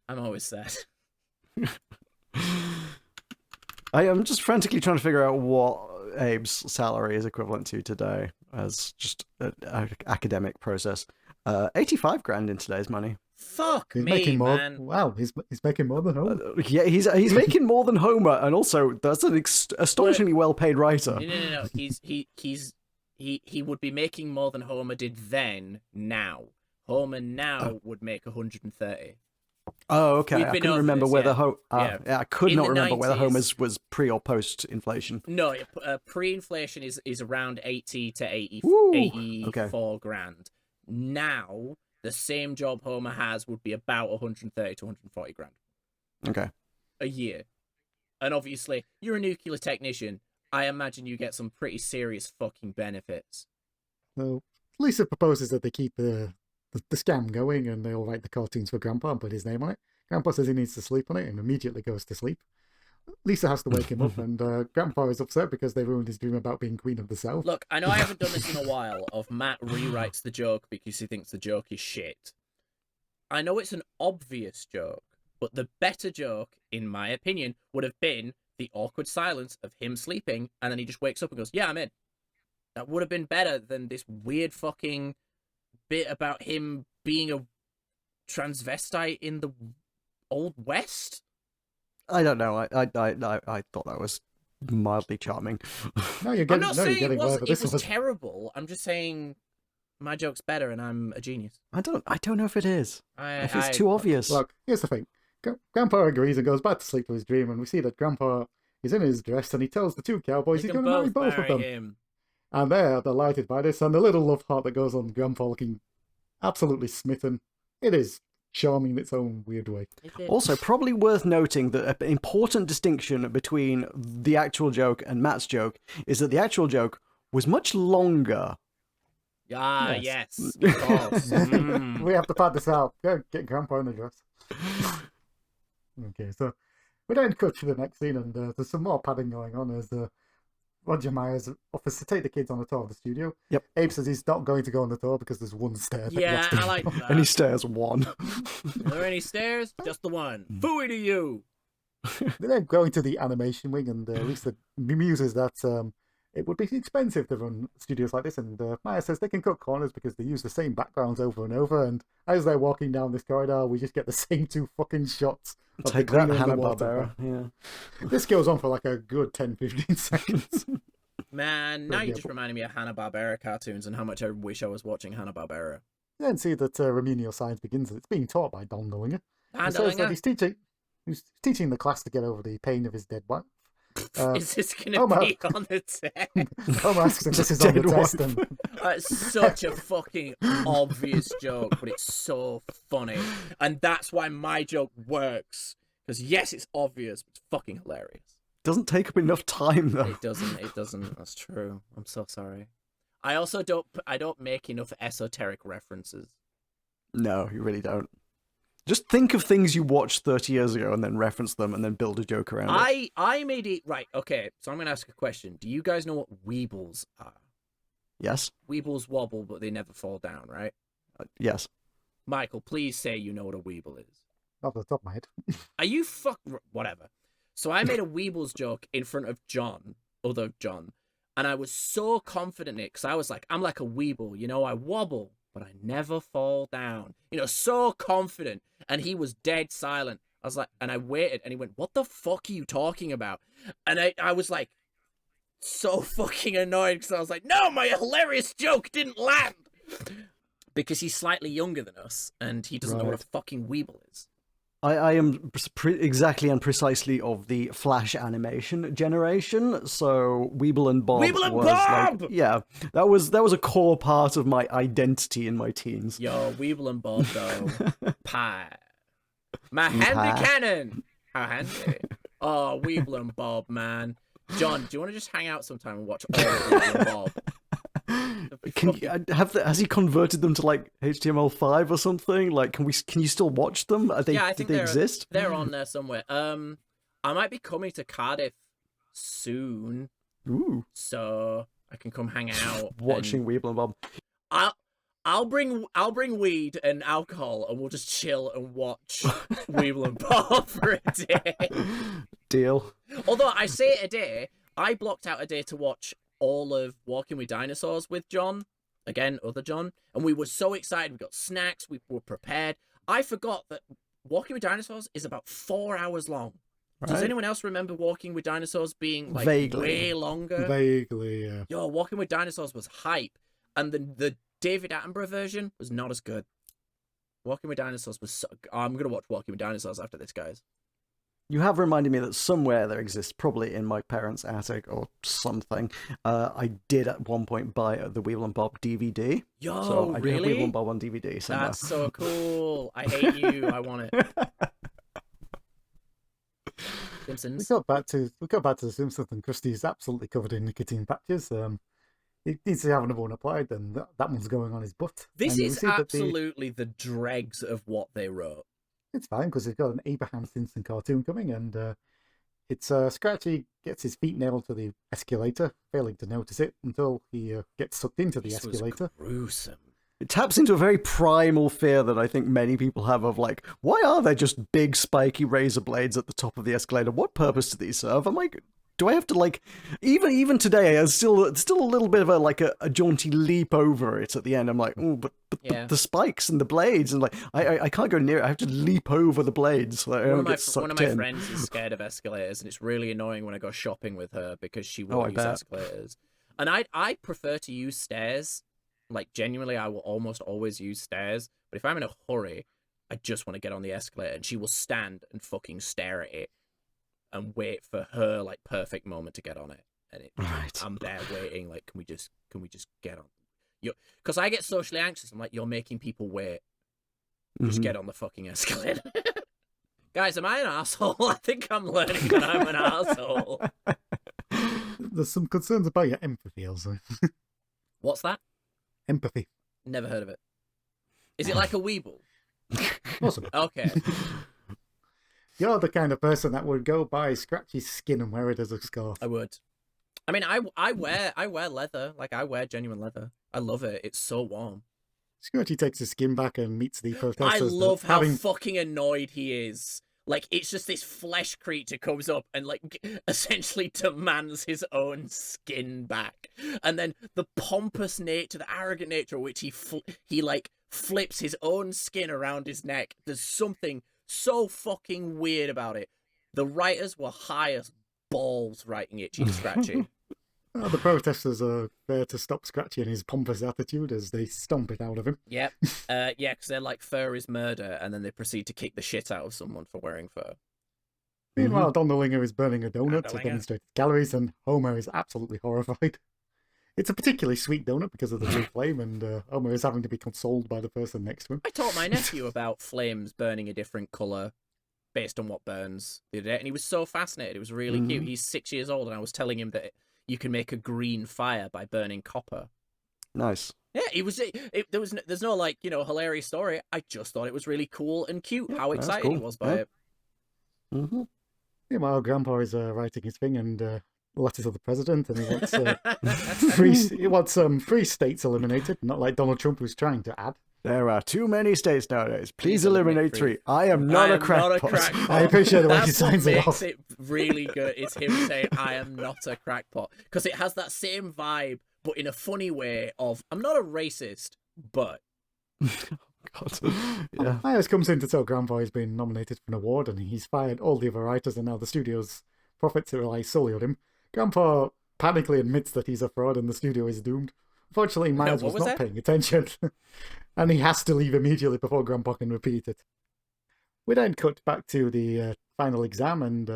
I'm always sad. I am just frantically trying to figure out what Abe's salary is equivalent to today as just an academic process. 85 grand in today's money. Fuck He's me, making more. man. Wow, he's making more than Homer. Yeah, he's making more than Homer, and also that's an astonishingly well-paid writer. No. He would be making more than Homer did then. Now, Homer now would make 130. Oh, okay. We've I been couldn't over remember this, whether yeah. yeah, I could In not the remember whether 90s. Homer's was pre or post inflation. No, pre-inflation is around 80 to 80, Woo! 84 grand. Now, the same job Homer has would be about 130 to 140 grand Okay. a year. And obviously, you're a nuclear technician. I imagine you get some pretty serious fucking benefits. So Lisa proposes that they keep the scam going, and they'll write the cartoons for Grandpa and put his name on it. Grandpa says he needs to sleep on it and immediately goes to sleep. Lisa has to wake him up, and Grandpa is upset because they ruined his dream about being Queen of the South. Look, I know I haven't done this in a while, of Matt rewrites the joke because he thinks the joke is shit. I know it's an obvious joke, but the better joke, in my opinion, would have been the awkward silence of him sleeping, and then he just wakes up and goes, yeah, I'm in. That would have been better than this weird fucking bit about him being a transvestite in the Old West. I don't know. I thought that was mildly charming. No, you're I'm getting, not no, you're saying getting it whatever this was was. terrible. I'm just saying my joke's better and I'm a genius. I don't know if it is. If it's I- too obvious. Look, here's the thing. Grandpa agrees and goes back to sleep with his dream, and we see that Grandpa is in his dress, and he tells the two cowboys You he's can going to marry both of them. him. And they're delighted by this, and the little love heart that goes on Grandpa looking absolutely smitten. It is charming in its own weird way. Also, probably worth noting that an important distinction between the actual joke and Matt's joke is that the actual joke was much longer. Ah, Yes. yes. Of course. Mm. We have to pad this out. Go get Grandpa in the dress. Okay, so we then cut to the next scene, and there's some more padding going on as Roger Myers offers to take the kids on a tour of the studio. Yep. Abe says he's not going to go on the tour because there's one stair. that he Yeah, has to I go like on. that. And he stares one. Are there any stairs? Just the one. Fooey to you. They then go into the animation wing, and Lisa muses that it would be expensive to run studios like this, and Myers says they can cut corners because they use the same backgrounds over and over, and as they're walking down this corridor, we just get the same two fucking shots. of Take the that, green and the water. Hanna-Barbera. Yeah. This goes on for like a good 10-15 seconds. Man, now Yeah, you just but- reminded me of Hanna-Barbera cartoons and how much I wish I was watching Hanna-Barbera. Then see that remedial science begins, and it's being taught by Don Dillinger. He says that Handlinger? he's teaching the class to get over the pain of his dead wife. Is this going to Homer- be on the test? Homer asks if this is on the Dead test, wife. and It's such a fucking obvious joke, but it's so funny. And that's why my joke works. Because yes, it's obvious, but it's fucking hilarious. Doesn't take up enough time though. It doesn't. That's true. I'm so sorry. I also don't make enough esoteric references. No, you really don't. Just think of things you watched 30 years ago and then reference them and then build a joke around it. I made it right. Okay, so I'm gonna ask a question. Do you guys know what weebles are? Yes? Weebles wobble, but they never fall down, right? Yes. Michael, please say you know what a weeble is. off the top of my head. Are you whatever? So I made a weebles joke in front of other John, and I was so confident in it because I was like, I'm like a weeble, you know, I wobble, but I never fall down. You know, so confident. And he was dead silent. I was like, and I waited, and he went, what the fuck are you talking about? And I was like, so fucking annoyed because I was like, no, my hilarious joke didn't land. Because he's slightly younger than us, and he doesn't know what a fucking weeble is. I am exactly and precisely of the Flash animation generation, so Weeble and Bob Weeble and was Bob! like, yeah, that was a core part of my identity in my teens. Yo, Weeble and Bob, though. Pie. My handy Pie. cannon. How handy. Oh, Weeble and Bob, man. John, do you want to just hang out sometime and watch all of Weeble and Bob? Has he converted them to like HTML5 or something? Like, can you still watch them? Are they, Yeah, I think they exist? They're on there somewhere. I might be coming to Cardiff soon, Ooh, so I can come hang out. watching Weeble and Bob. I'll bring weed and alcohol, and we'll just chill and watch Weeble and Bob for a day. Deal. Although I say a day, I blocked out a day to watch all of Walking with Dinosaurs with John. Again, other John. And we were so excited. We got snacks. We were prepared. I forgot that Walking with Dinosaurs is about 4 hours long. Right. Does anyone else remember Walking with Dinosaurs being like Vaguely. way longer? Vaguely, yeah. Yo, Walking with Dinosaurs was hype. And the David Attenborough version was not as good. Walking with Dinosaurs was so... I'm going to watch Walking with Dinosaurs after this, guys. You have reminded me that somewhere there exists, probably in my parents' attic or something. I did at one point buy the Weeble and Bob DVD. Yo, so I do have really? Weeble and Bob on DVD somewhere. That's so cool. I hate you. I want it. We Simpsons. got back to the Simpsons, and Krusty's absolutely covered in nicotine patches. He needs to have another one applied, and that one's going on his butt. This And you'll is see that absolutely the dregs of what they wrote. It's fine because he's got an Abraham Simpson cartoon coming, and it's Scratchy gets his feet nailed to the escalator, failing to notice it until he gets sucked into the This escalator. was gruesome. It taps into a very primal fear that I think many people have of like, why are there just big spiky razor blades at the top of the escalator? What purpose do these serve? I'm like, do I have to like, even today, it's still a little bit of a jaunty leap over it at the end. I'm like, oh, but Yeah. the spikes and the blades, and like I can't go near it. I have to leap over the blades so that I don't get sucked One of my in. friends is scared of escalators, and it's really annoying when I go shopping with her because she Oh, I won't use bet. escalators. And I prefer to use stairs. Like, genuinely, I will almost always use stairs. But if I'm in a hurry, I just want to get on the escalator, and she will stand and fucking stare at it and wait for her like perfect moment to get on it. And Right. I'm there waiting. Like, can we just get on? Because I get socially anxious. I'm like, you're making people wait. Just Mhm. get on the fucking escalator. Guys, am I an asshole? I think I'm learning that I'm an asshole. There's some concerns about your empathy, also. What's that? Empathy. Never heard of it. Is it like a Weeble? Possibly. Okay. You're the kind of person that would go buy Scratchy's skin and wear it as a scarf. I would. I mean, I wear leather. Like, I wear genuine leather. I love it. It's so warm. Scratchy takes his skin back and meets the protesters. I that love how having fucking annoyed he is. Like, it's just this flesh creature comes up and, like, essentially demands his own skin back. And then the pompous nature, the arrogant nature of which he like, flips his own skin around his neck. There's something so fucking weird about it. The writers were high as balls writing Itchy to Scratchy. The protesters are there to stop Scratchy and his pompous attitude as they stomp it out of him. Yep. Yeah, because they're like, fur is murder, and then they proceed to kick the shit out of someone for wearing fur. Meanwhile, Donderlinger is burning a donut to Donderlinger. demonstrate his calories, and Homer is absolutely horrified. It's a particularly sweet donut because of the blue flame, and Homer is having to be consoled by the person next to him. I taught my nephew about flames burning a different colour based on what burns the other day, and he was so fascinated. It was really cute. He's 6 years old, and I was telling him that you can make a green fire by burning copper. Nice. Yeah, there's no like, hilarious story. I just thought it was really cool and cute Yeah, how that's excited he cool. was by Yeah. it. Mm-hmm. Meanwhile, Grandpa is writing his thing and letters of the president, and he wants free states eliminated, not like Donald Trump who's trying to add. There are too many states nowadays. Please Please eliminate eliminate three. 3. I am not a crackpot. I appreciate the way he That's what signs it makes off. it really good. Is him saying, "I am not a crackpot," because it has that same vibe, but in a funny way of, "I'm not a racist, but." God. Yeah. Myers comes in to tell Grandpa he's been nominated for an award, and he's fired all the other writers, and now the studio's profits rely solely on him. Grandpa panically admits that he's a fraud and the studio is doomed. Unfortunately, Myers What was was not that? paying attention, and he has to leave immediately before Grandpa can repeat it. We then cut back to the final exam, and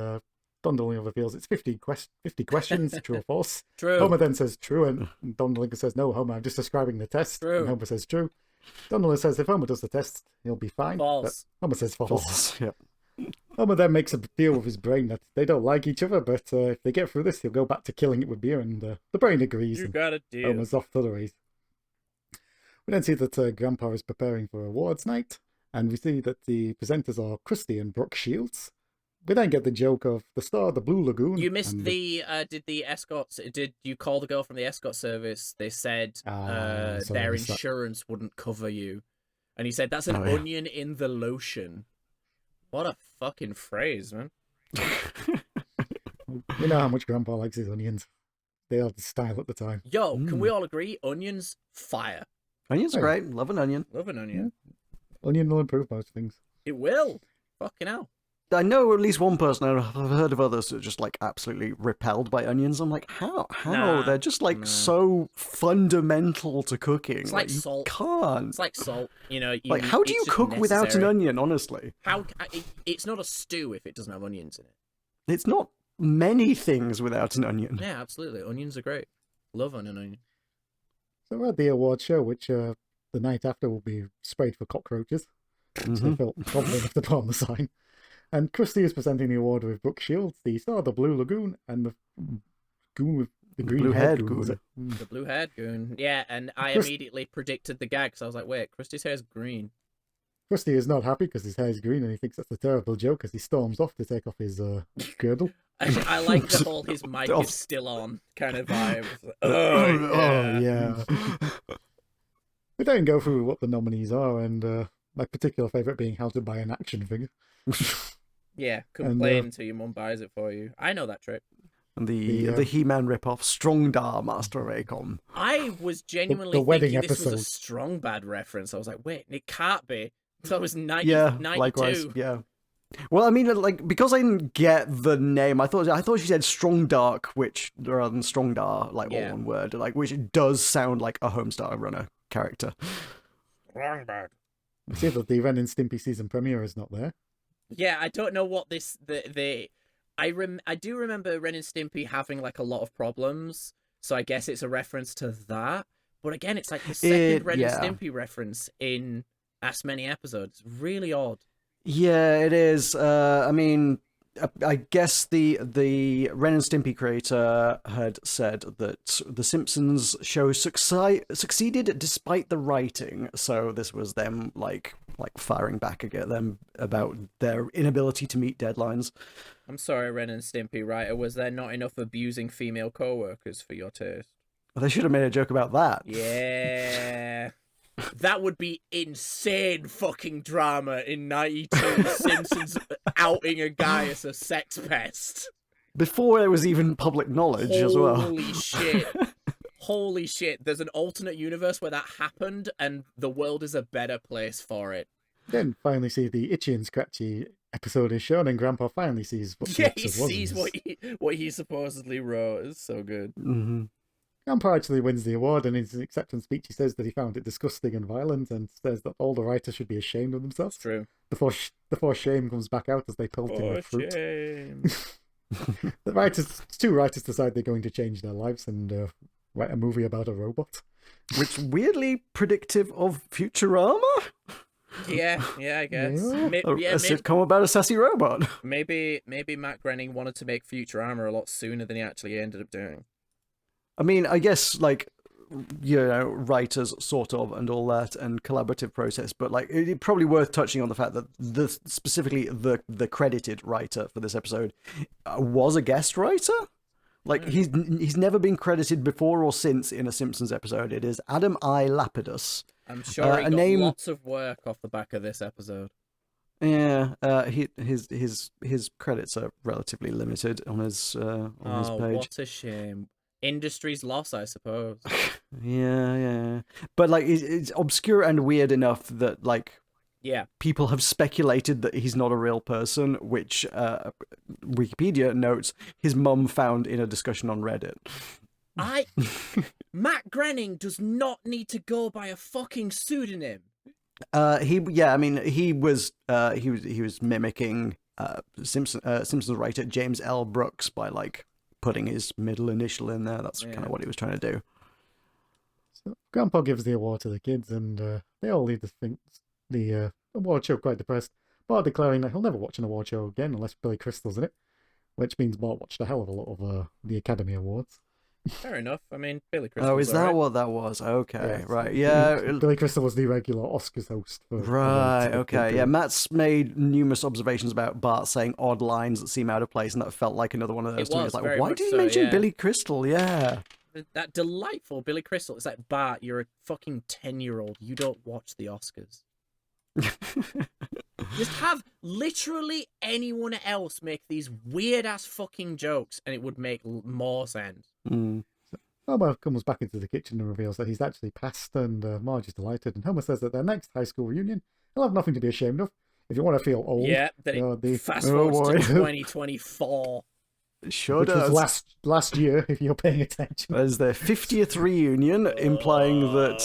Donderlinger reveals it's 50 questions, true or false. True. Homer then says true, and Donderlinger says, "No, Homer, I'm just describing the test." True. And Homer says true. Donderlinger says if Homer does the test, he'll be fine. False. But Homer says false. False. Yeah. Homer then makes a deal with his brain that they don't like each other, but if they get through this, he'll go back to killing it with beer, and the brain agrees. You And got a deal. Homer's off to the race. We then see that Grandpa is preparing for awards night, and we see that the presenters are Krusty and Brooke Shields. We then get the joke of the star of the Blue Lagoon. You missed did the escorts, did you call the girl from the escort service? They said sorry, their insurance wouldn't cover you. And he said, that's an onion in the lotion. What a fucking phrase, man. You know how much Grandpa likes his onions. They are the style at the time. Yo, can we all agree? Onions, fire. Onions are great. Love an onion. Love an onion. Yeah. Onion will improve most things. It will. Fucking hell. I know at least one person. I've heard of others that are just like absolutely repelled by onions. I'm like, how? Nah, They're just like so fundamental to cooking. It's like you salt. Can't. It's like salt. You know. Like, how do you it's just cook without an necessary. onion? Honestly, It's not a stew if it doesn't have onions in it. it's not many things without an onion. Yeah, absolutely. Onions are great. Love an onion. So we're at the award show, which the night after will be sprayed for cockroaches. So they felt confident enough to put on the sign. And Krusty is presenting the award with Brooke Shields, the star of the Blue Lagoon, and the goon with the green Blue-haired goon. Was goon. it? The blue-haired goon. Yeah, and I immediately predicted the gag, because I was like, wait, Krusty's hair's green. Krusty is not happy because his hair is green, and he thinks that's a terrible joke as he storms off to take off his girdle. I like the whole his mic is still on kind of vibe. Oh, yeah. We don't go through what the nominees are, and my particular favourite being How to Buy an Action Figure. Yeah, complain until your mum buys it for you. I know that trick. And the He-Man ripoff, Strong Dar, Master of Acom. I was genuinely the wedding thinking this was a episode. Strong Bad reference. I was like, wait, it can't be. So it was 92. Yeah, likewise. Yeah. Well, I mean, like, because I didn't get the name, I thought she said Strong Dark, which rather than Strong Dar, like all one word, like which does sound like a Homestar Runner character. Strong Bad. We see that the Ren and Stimpy season premiere is not there. Yeah, I don't know what this I do remember Ren and Stimpy having like a lot of problems, so I guess it's a reference to that. But again, it's like the second Ren and Stimpy reference in as many episodes. Really odd. Yeah, it is. I mean, I guess the Ren and Stimpy creator had said that the Simpsons show succeeded despite the writing, so this was them like firing back at them about their inability to meet deadlines. I'm sorry, Ren and Stimpy writer. Was there not enough abusing female co-workers for your taste? They should have made a joke about that. Yeah. That would be insane fucking drama in 92. Simpsons outing a guy as a sex pest. Before there was even public knowledge as well. Holy shit. Holy shit. There's an alternate universe where that happened and the world is a better place for it. Then finally see the Itchy and Scratchy episode is shown, and Grandpa finally sees what the episode was. He sees what he supposedly wrote. It's so good. Mm-hmm. Grandpa actually wins the award, and in his acceptance speech he says that he found it disgusting and violent, and says that all the writers should be ashamed of themselves. True. Before shame comes back out as they pelt him with fruit. Shame. Two writers decide they're going to change their lives and write a movie about a robot. Which weirdly predictive of Futurama? Yeah, I guess. A sitcom about a sassy robot. Maybe Matt Groening wanted to make Futurama a lot sooner than he actually ended up doing. I mean, I guess, like, you know, writers sort of and all that and collaborative process, but like it's probably worth touching on the fact that specifically the credited writer for this episode was a guest writer. Like he's never been credited before or since in a Simpsons episode. It is Adam I. Lapidus. I'm sure he got lots of work off the back of this episode. Yeah, his credits are relatively limited on his page. What a shame. Industry's loss, I suppose. Yeah. But like it's obscure and weird enough that like people have speculated that he's not a real person, which Wikipedia notes his mum found in a discussion on Reddit. Matt Groening does not need to go by a fucking pseudonym. He was mimicking Simpsons writer James L. Brooks by like putting his middle initial in there. That's kind of what he was trying to do. So Grandpa gives the award to the kids, and they all leave the award show quite depressed. Bart declaring that he'll never watch an award show again unless Billy Crystal's in it, which means Bart watched a hell of a lot of the Academy Awards. Fair enough. I mean, Billy Crystal's Oh, is that alright. what that was? Okay, Yeah, right. Yeah. Billy Crystal was the regular Oscars host. Right, okay. Yeah, Matt's made numerous observations about Bart saying odd lines that seem out of place, and that felt like another one of those It to me. was It's like, very why much did he so, mention yeah. Billy Crystal? Yeah. That delightful Billy Crystal. It's like, Bart, you're a fucking 10-year-old. You don't watch the Oscars. Just have literally anyone else make these weird-ass fucking jokes, and it would make more sense. Mm. Homer comes back into the kitchen and reveals that he's actually passed, and Marge is delighted. And Homer says that their next high school reunion, he'll have nothing to be ashamed of. If you want to feel old, Yeah, that it fast forwards boy. to 2024. It sure which does. was last year, if you're paying attention. There's their 50th reunion, implying that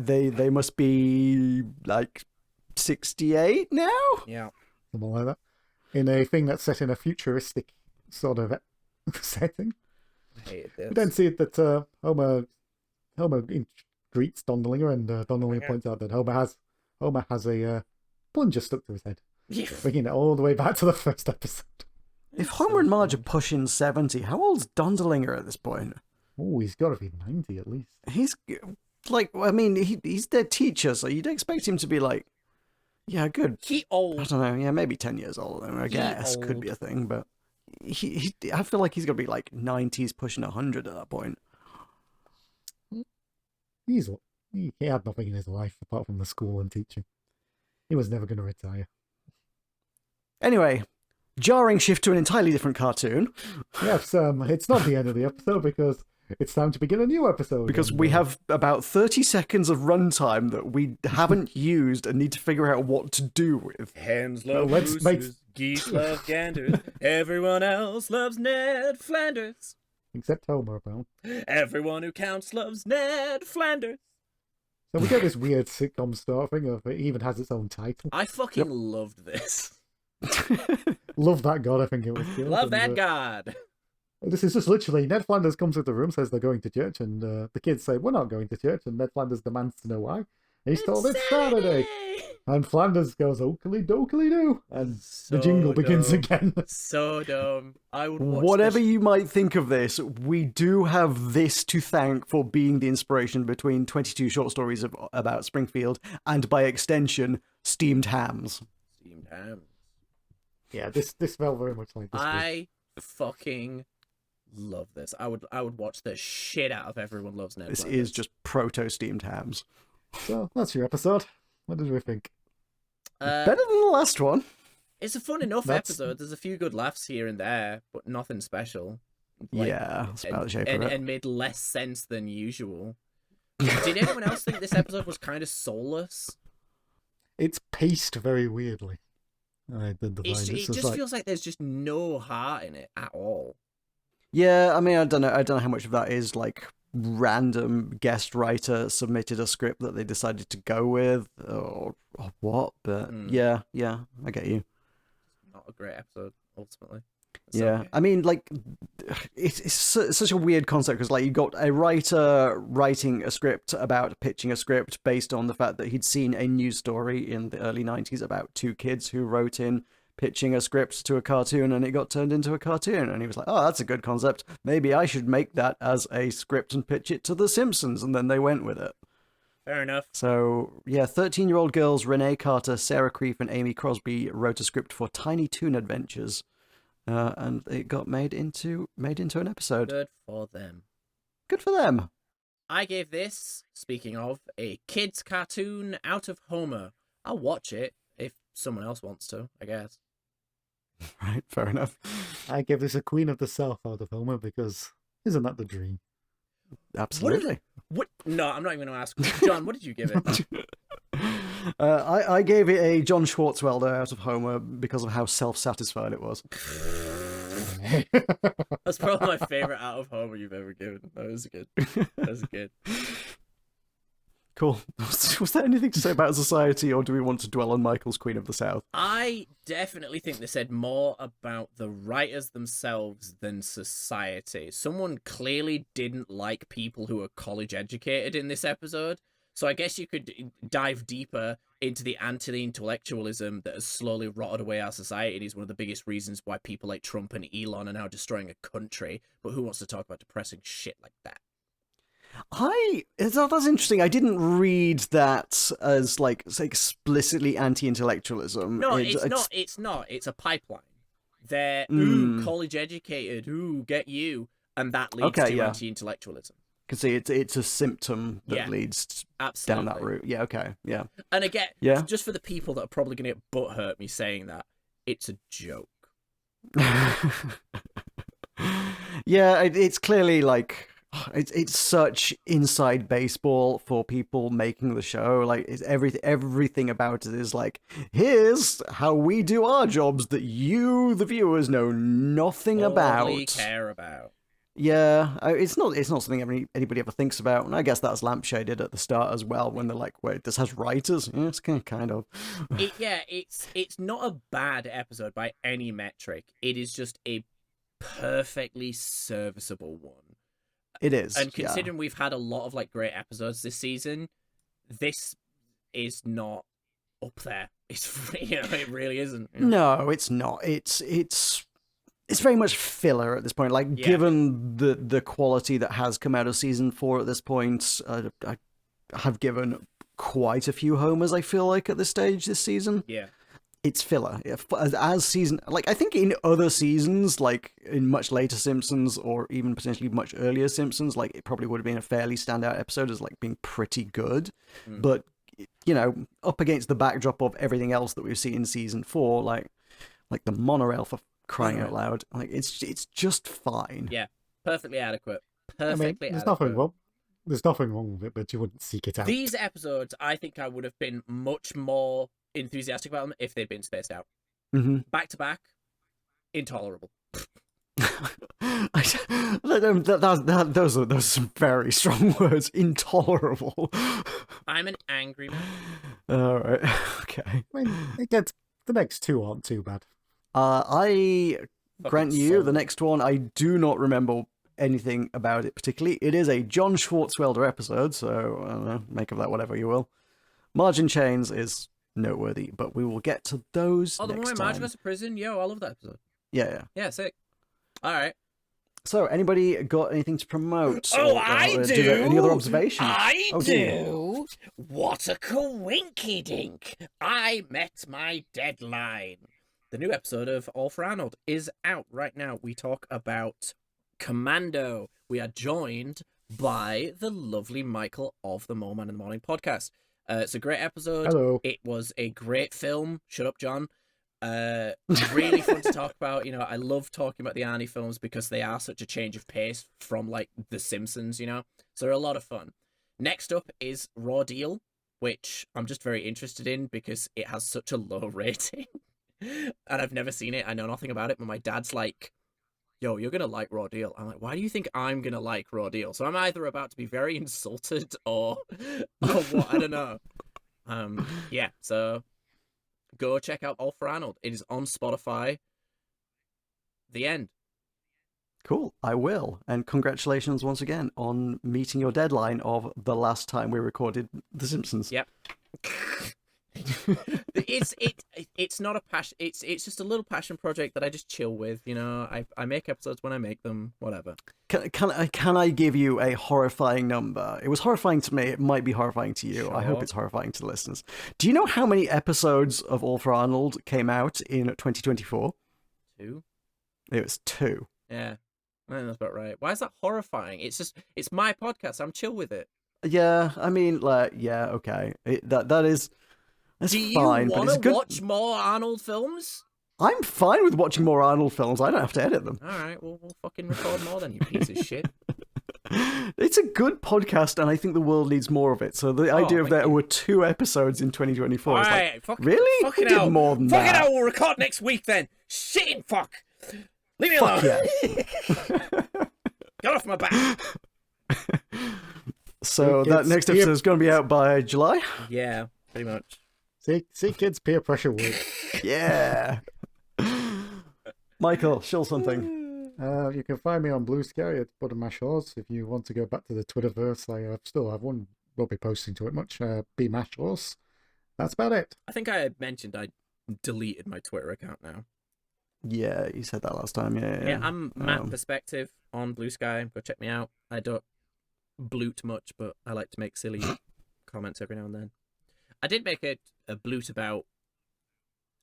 they must be like 68 now? Yeah. Something like that. In a thing that's set in a futuristic sort of setting. I hated We this. then see that Homer greets Dondelinger, and Dondelinger points out that Homer has a plunger stuck to his head, Yeah. bringing it all the way back to the first episode. If Homer and Marge are pushing 70, how old's Dondelinger at this point? Oh, he's got to be 90 at least. He's like, I mean, he's their teacher, so you'd expect him to be like, yeah, good. He I old. don't know, yeah, maybe 10 years older, I guess, could old. be a thing, but I feel like he's got to be like 90s pushing 100 at that point. He had nothing in his life apart from the school and teaching. He was never going to retire. Anyway, jarring shift to an entirely different cartoon, Yes, it's not the end of the episode because it's time to begin a new episode. because and, we have about 30 seconds of runtime that we haven't used and need to figure out what to do with. Hens Well, love let's make- roosters, geese love ganders, everyone else loves Ned Flanders. except Homer, apparently. Everyone who counts loves Ned Flanders. So we get this weird sitcom style thing of it even has its own title. I fucking loved this. Love that god, I think it was. called, Love and, that god. This is just literally Ned Flanders comes into the room, says they're going to church, and the kids say, "We're not going to church," and Ned Flanders demands to know why. And he's told it's Saturday. And Flanders goes, "Okily dokily do," and the jingle begins dumb. again. So dumb. I would watch Whatever this. you might think of this, we do have this to thank for being the inspiration between 22 short stories about Springfield and, by extension, steamed hams. Steamed ham. Yeah, this felt very much like this. I fucking love this. I would watch the shit out of Everyone Loves Ned This Flanders. is just proto-steamed hams. So that's your episode. What did we think? Better than the last one. It's a fun enough That's- episode. There's a few good laughs here and there, but nothing special. Yeah, that's about the shape of it. And made less sense than usual. Did anyone else think this episode was kind of soulless? It's paced very weirdly. I did the It just feels like there's just no heart in it at all. Yeah, I mean, I don't know how much of that is like random guest writer submitted a script that they decided to go with or what, but yeah, I get you. Not a great episode, ultimately. Yeah, I mean, like, it's such a weird concept because, like, you got a writer writing a script about pitching a script based on the fact that he'd seen a news story in the early 90s about two kids who wrote in pitching a script to a cartoon and it got turned into a cartoon. And he was like, oh, that's a good concept. Maybe I should make that as a script and pitch it to The Simpsons. And then they went with it. Fair enough. So, yeah, 13-year-old girls Renee Carter, Sarah Creef, and Amy Crosby wrote a script for Tiny Toon Adventures. And it got made into an episode. Good for them. Good for them. I gave this, speaking of, a kids' cartoon out of Homer. I'll watch it if someone else wants to, I guess. Right, fair enough. I give this a Queen of the South out of Homer because isn't that the dream? Absolutely. What? No, I'm not even going to ask. John, what did you give it? I gave it a John Schwartzwelder out of Homer because of how self-satisfied it was. That's probably my favorite out of Homer you've ever given. That was good. That was good. Cool. Was there anything to say about society, or do we want to dwell on Michael's Queen of the South? I definitely think they said more about the writers themselves than society. Someone clearly didn't like people who are college educated in this episode. So I guess you could dive deeper into the anti-intellectualism that has slowly rotted away our society and is one of the biggest reasons why people like Trump and Elon are now destroying a country. But who wants to talk about depressing shit like that? That's interesting. I didn't read that as like explicitly anti-intellectualism. No, it's not. It's not. It's a pipeline. They're college educated. Get you, and that leads to anti-intellectualism. Because it's a symptom that leads down that route. Yeah. Okay. Yeah. And again, just for the people that are probably going to get butthurt me saying that, it's a joke. Yeah, it's clearly like. It's such inside baseball for people making the show. Like, it's everything about it is like, here's how we do our jobs that you, the viewers, know nothing about. Care about. Yeah, it's not something anybody ever thinks about, and I guess that's lampshaded at the start as well when they're like, "Wait, this has writers." Yeah, it's kind of. It's not a bad episode by any metric. It is just a perfectly serviceable one. It is, and considering we've had a lot of like great episodes this season, this is not up there. It's it really isn't. No, it's not. It's very much filler at this point. Like, given the quality that has come out of season 4 at this point, I have given quite a few homers. I feel like at this stage this season. Yeah. It's filler. As season, like, I think in other seasons, like in much later Simpsons or even potentially much earlier Simpsons, like it probably would have been a fairly standout episode as like being pretty good. But, up against the backdrop of everything else that we've seen in season 4, like the monorail, for crying out loud, like it's just fine. Yeah, perfectly adequate. There's nothing wrong. There's nothing wrong with it, but you wouldn't seek it out. These episodes, I think I would have been much more enthusiastic about them if they'd been spaced out. Back to back, intolerable. Those are some very strong words. Intolerable. I'm an angry man. All right. Okay. I mean, the next two aren't too bad. I grant you the next one. I do not remember anything about it particularly. It is a John Schwartzwelder episode, so I don't know, make of that whatever you will. Margin Chains is noteworthy, but we will get to those the next moment time. Margin goes to prison, I love that episode. Yeah, sick. All right. So, anybody got anything to promote? I do. Any other observations? I do. What a coinky dink! I met my deadline. The new episode of All for Arnold is out right now. We talk about Commando. We are joined by the lovely Michael of the Mole Man in the Morning podcast. It's a great episode. Hello. It was a great film. Shut up, John. Really fun to talk about. I love talking about the Arnie films because they are such a change of pace from like The Simpsons, so they're a lot of fun. Next up is Raw Deal, which I'm just very interested in because it has such a low rating. And I've never seen it. I know nothing about it, but my dad's like, yo, you're gonna like Raw Deal. I'm like, why do you think I'm gonna like Raw Deal? So I'm either about to be very insulted or what, I don't know. Yeah, so go check out All for Arnold. It is on Spotify. The end. Cool, I will. And congratulations once again on meeting your deadline of the last time we recorded The Simpsons. Yep. It's not a passion. It's just a little passion project that I just chill with. I make episodes when I make them. Whatever. Can I give you a horrifying number? It was horrifying to me. It might be horrifying to you. Sure. I hope it's horrifying to the listeners. Do you know how many episodes of All for Arnold came out in 2024? 2. It was 2. Yeah, I think that's about right. Why is that horrifying? It's my podcast. I'm chill with it. Yeah, I mean, like, yeah, okay. That is. That's Do you fine, want to watch more Arnold films? I'm fine with watching more Arnold films. I don't have to edit them. All right, well, we'll fucking record more then, you piece of shit. It's a good podcast, and I think the world needs more of it. So the idea of there were 2 episodes in 2024 All is right, like, really? Fucking we did more than that. Fucking hell, we'll record next week then. Shit, fuck. Leave me alone. Yeah. Get off my back. So that next episode is going to be out by July? Yeah, pretty much. See, kids, peer pressure work. Yeah. Michael, show something. You can find me on Blue Sky at Bud and Mash Oz. If you want to go back to the Twitterverse, I still have one. Won't be posting to it much. Be Mash Oz. That's about it. I think I had mentioned I deleted my Twitter account now. Yeah, you said that last time. Yeah, I'm Matt Perspective on Blue Sky. Go check me out. I don't bloot much, but I like to make silly comments every now and then. I did make a bloot about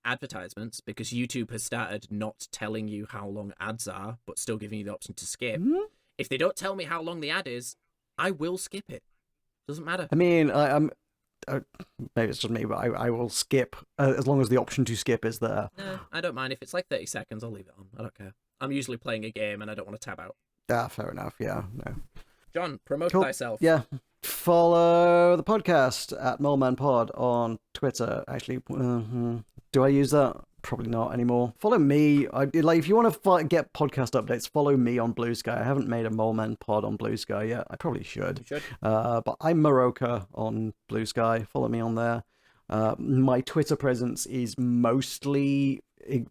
advertisements because YouTube has started not telling you how long ads are, but still giving you the option to skip. If they don't tell me how long the ad is, I will skip it. Doesn't matter. I mean, I'm maybe it's just me, but I will skip as long as the option to skip is there. No, I don't mind. If it's like 30 seconds, I'll leave it on. I don't care. I'm usually playing a game and I don't want to tab out. Fair enough. Yeah, no. John, promote Cool. thyself. Yeah. Follow the podcast at MolemanPod on Twitter. Actually, do I use that? Probably not anymore. Follow me. If you want to get podcast updates, follow me on Blue Sky. I haven't made a Moleman pod on Blue Sky yet. I probably should. You should. But I'm Maroka on Blue Sky. Follow me on there. My Twitter presence is mostly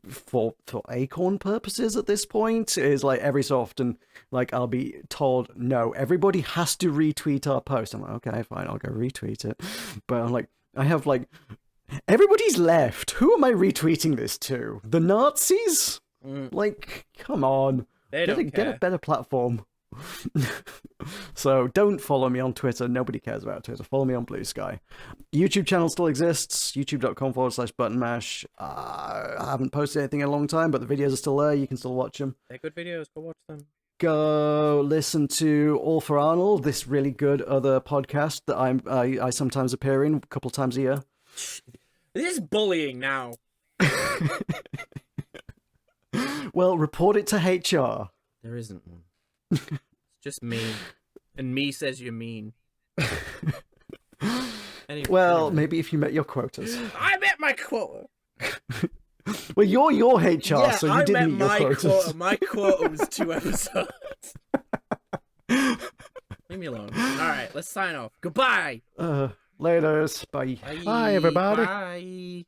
for Acorn purposes at this point. Is like every so often, like I'll be told, no, everybody has to retweet our post. I'm like, okay, fine, I'll go retweet it. But I'm like, I have like, everybody's left. Who am I retweeting this to? The Nazis? Like, come on. They don't Get a better platform. So don't follow me on Twitter. Nobody cares about Twitter. Follow me on Blue Sky. YouTube channel still exists. youtube.com/buttonmash. I haven't posted anything in a long time, but the videos are still there. You can still watch them. They're good videos. Go watch them. Go listen to All for Arnold, this really good other podcast that I sometimes appear in a couple times a year. This is bullying now. Well, report it to HR. There isn't one. It's just mean. And me says you're mean. Anyway, Well, maybe if you met your quotas. I met my quota. Well, you're your HR, Yeah, so you I didn't meet your met my quotas. quota. My quota was 2 episodes. Leave me alone. All right, let's sign off. Goodbye. Laters. Bye. Bye. Bye, everybody. Bye.